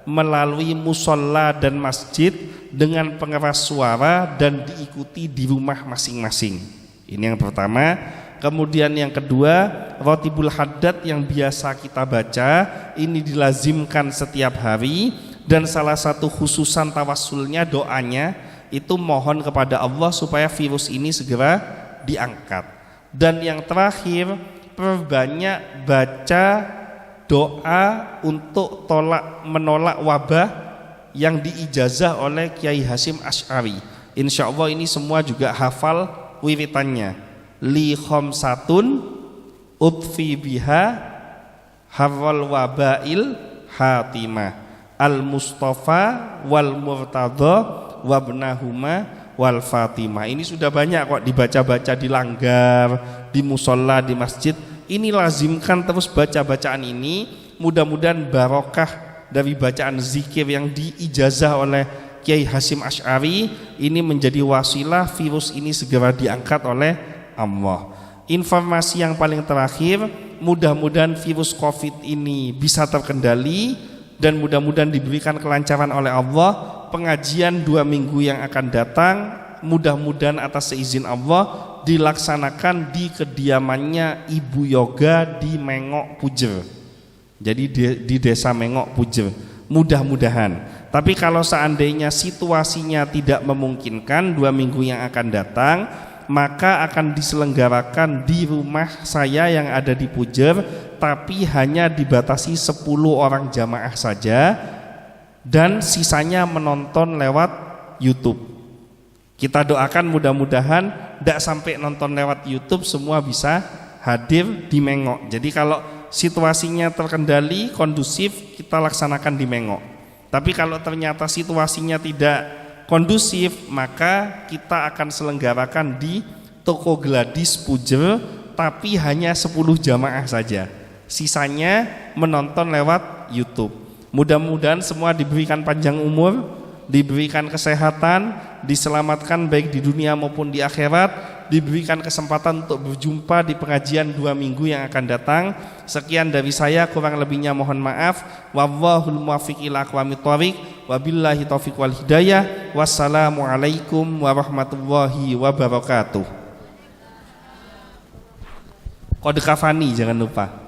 melalui musola dan masjid dengan pengeras suara dan diikuti di rumah masing-masing. Ini yang pertama. Kemudian yang kedua, Rotibul Haddad yang biasa kita baca ini dilazimkan setiap hari, dan salah satu khususan tawassulnya, doanya itu mohon kepada Allah supaya virus ini segera diangkat. Dan yang terakhir, perbanyak baca doa untuk menolak wabah yang diijazah oleh Kiai Hasyim Asy'ari. Insya Allah ini semua juga hafal wiritannya. Li khamsatun utfi biha harwal wabail hatimah al mustafa wal murtadha wabnahuma wal fatimah. Ini sudah banyak kok dibaca-baca di langgar, di musola, di masjid. Ini lazimkan terus baca bacaan ini, mudah-mudahan barokah dari bacaan zikir yang diijazah oleh Kiai Hasyim Asy'ari ini menjadi wasilah virus ini segera diangkat oleh Allah. Informasi yang paling terakhir, mudah-mudahan virus Covid ini bisa terkendali dan mudah-mudahan diberikan kelancaran oleh Allah. Pengajian 2 minggu yang akan datang mudah-mudahan atas seizin Allah dilaksanakan di kediamannya Ibu Yoga di Mengok Pujer. Jadi di desa Mengok Pujer. Mudah-mudahan. Tapi kalau seandainya situasinya tidak memungkinkan 2 minggu yang akan datang, maka akan diselenggarakan di rumah saya yang ada di Pujer, tapi hanya dibatasi 10 orang jamaah saja dan sisanya menonton lewat YouTube. Kita doakan mudah-mudahan tidak sampai nonton lewat YouTube, semua bisa hadir di Mengok. Jadi kalau situasinya terkendali, kondusif, kita laksanakan di Mengok. Tapi kalau ternyata situasinya tidak kondusif, maka kita akan selenggarakan di Toko Gladis Pujer, tapi hanya 10 jamaah saja. Sisanya menonton lewat YouTube. Mudah-mudahan semua diberikan panjang umur, diberikan kesehatan, diselamatkan baik di dunia maupun di akhirat, diberikan kesempatan untuk berjumpa di pengajian 2 minggu yang akan datang. Sekian dari saya, kurang lebihnya mohon maaf. Wallahul muwaffiq ila aqwamit thoriq, wabillahi taufiq wal hidayah. Wassalamualaikum warahmatullahi wabarakatuh. Qad kafani, jangan lupa.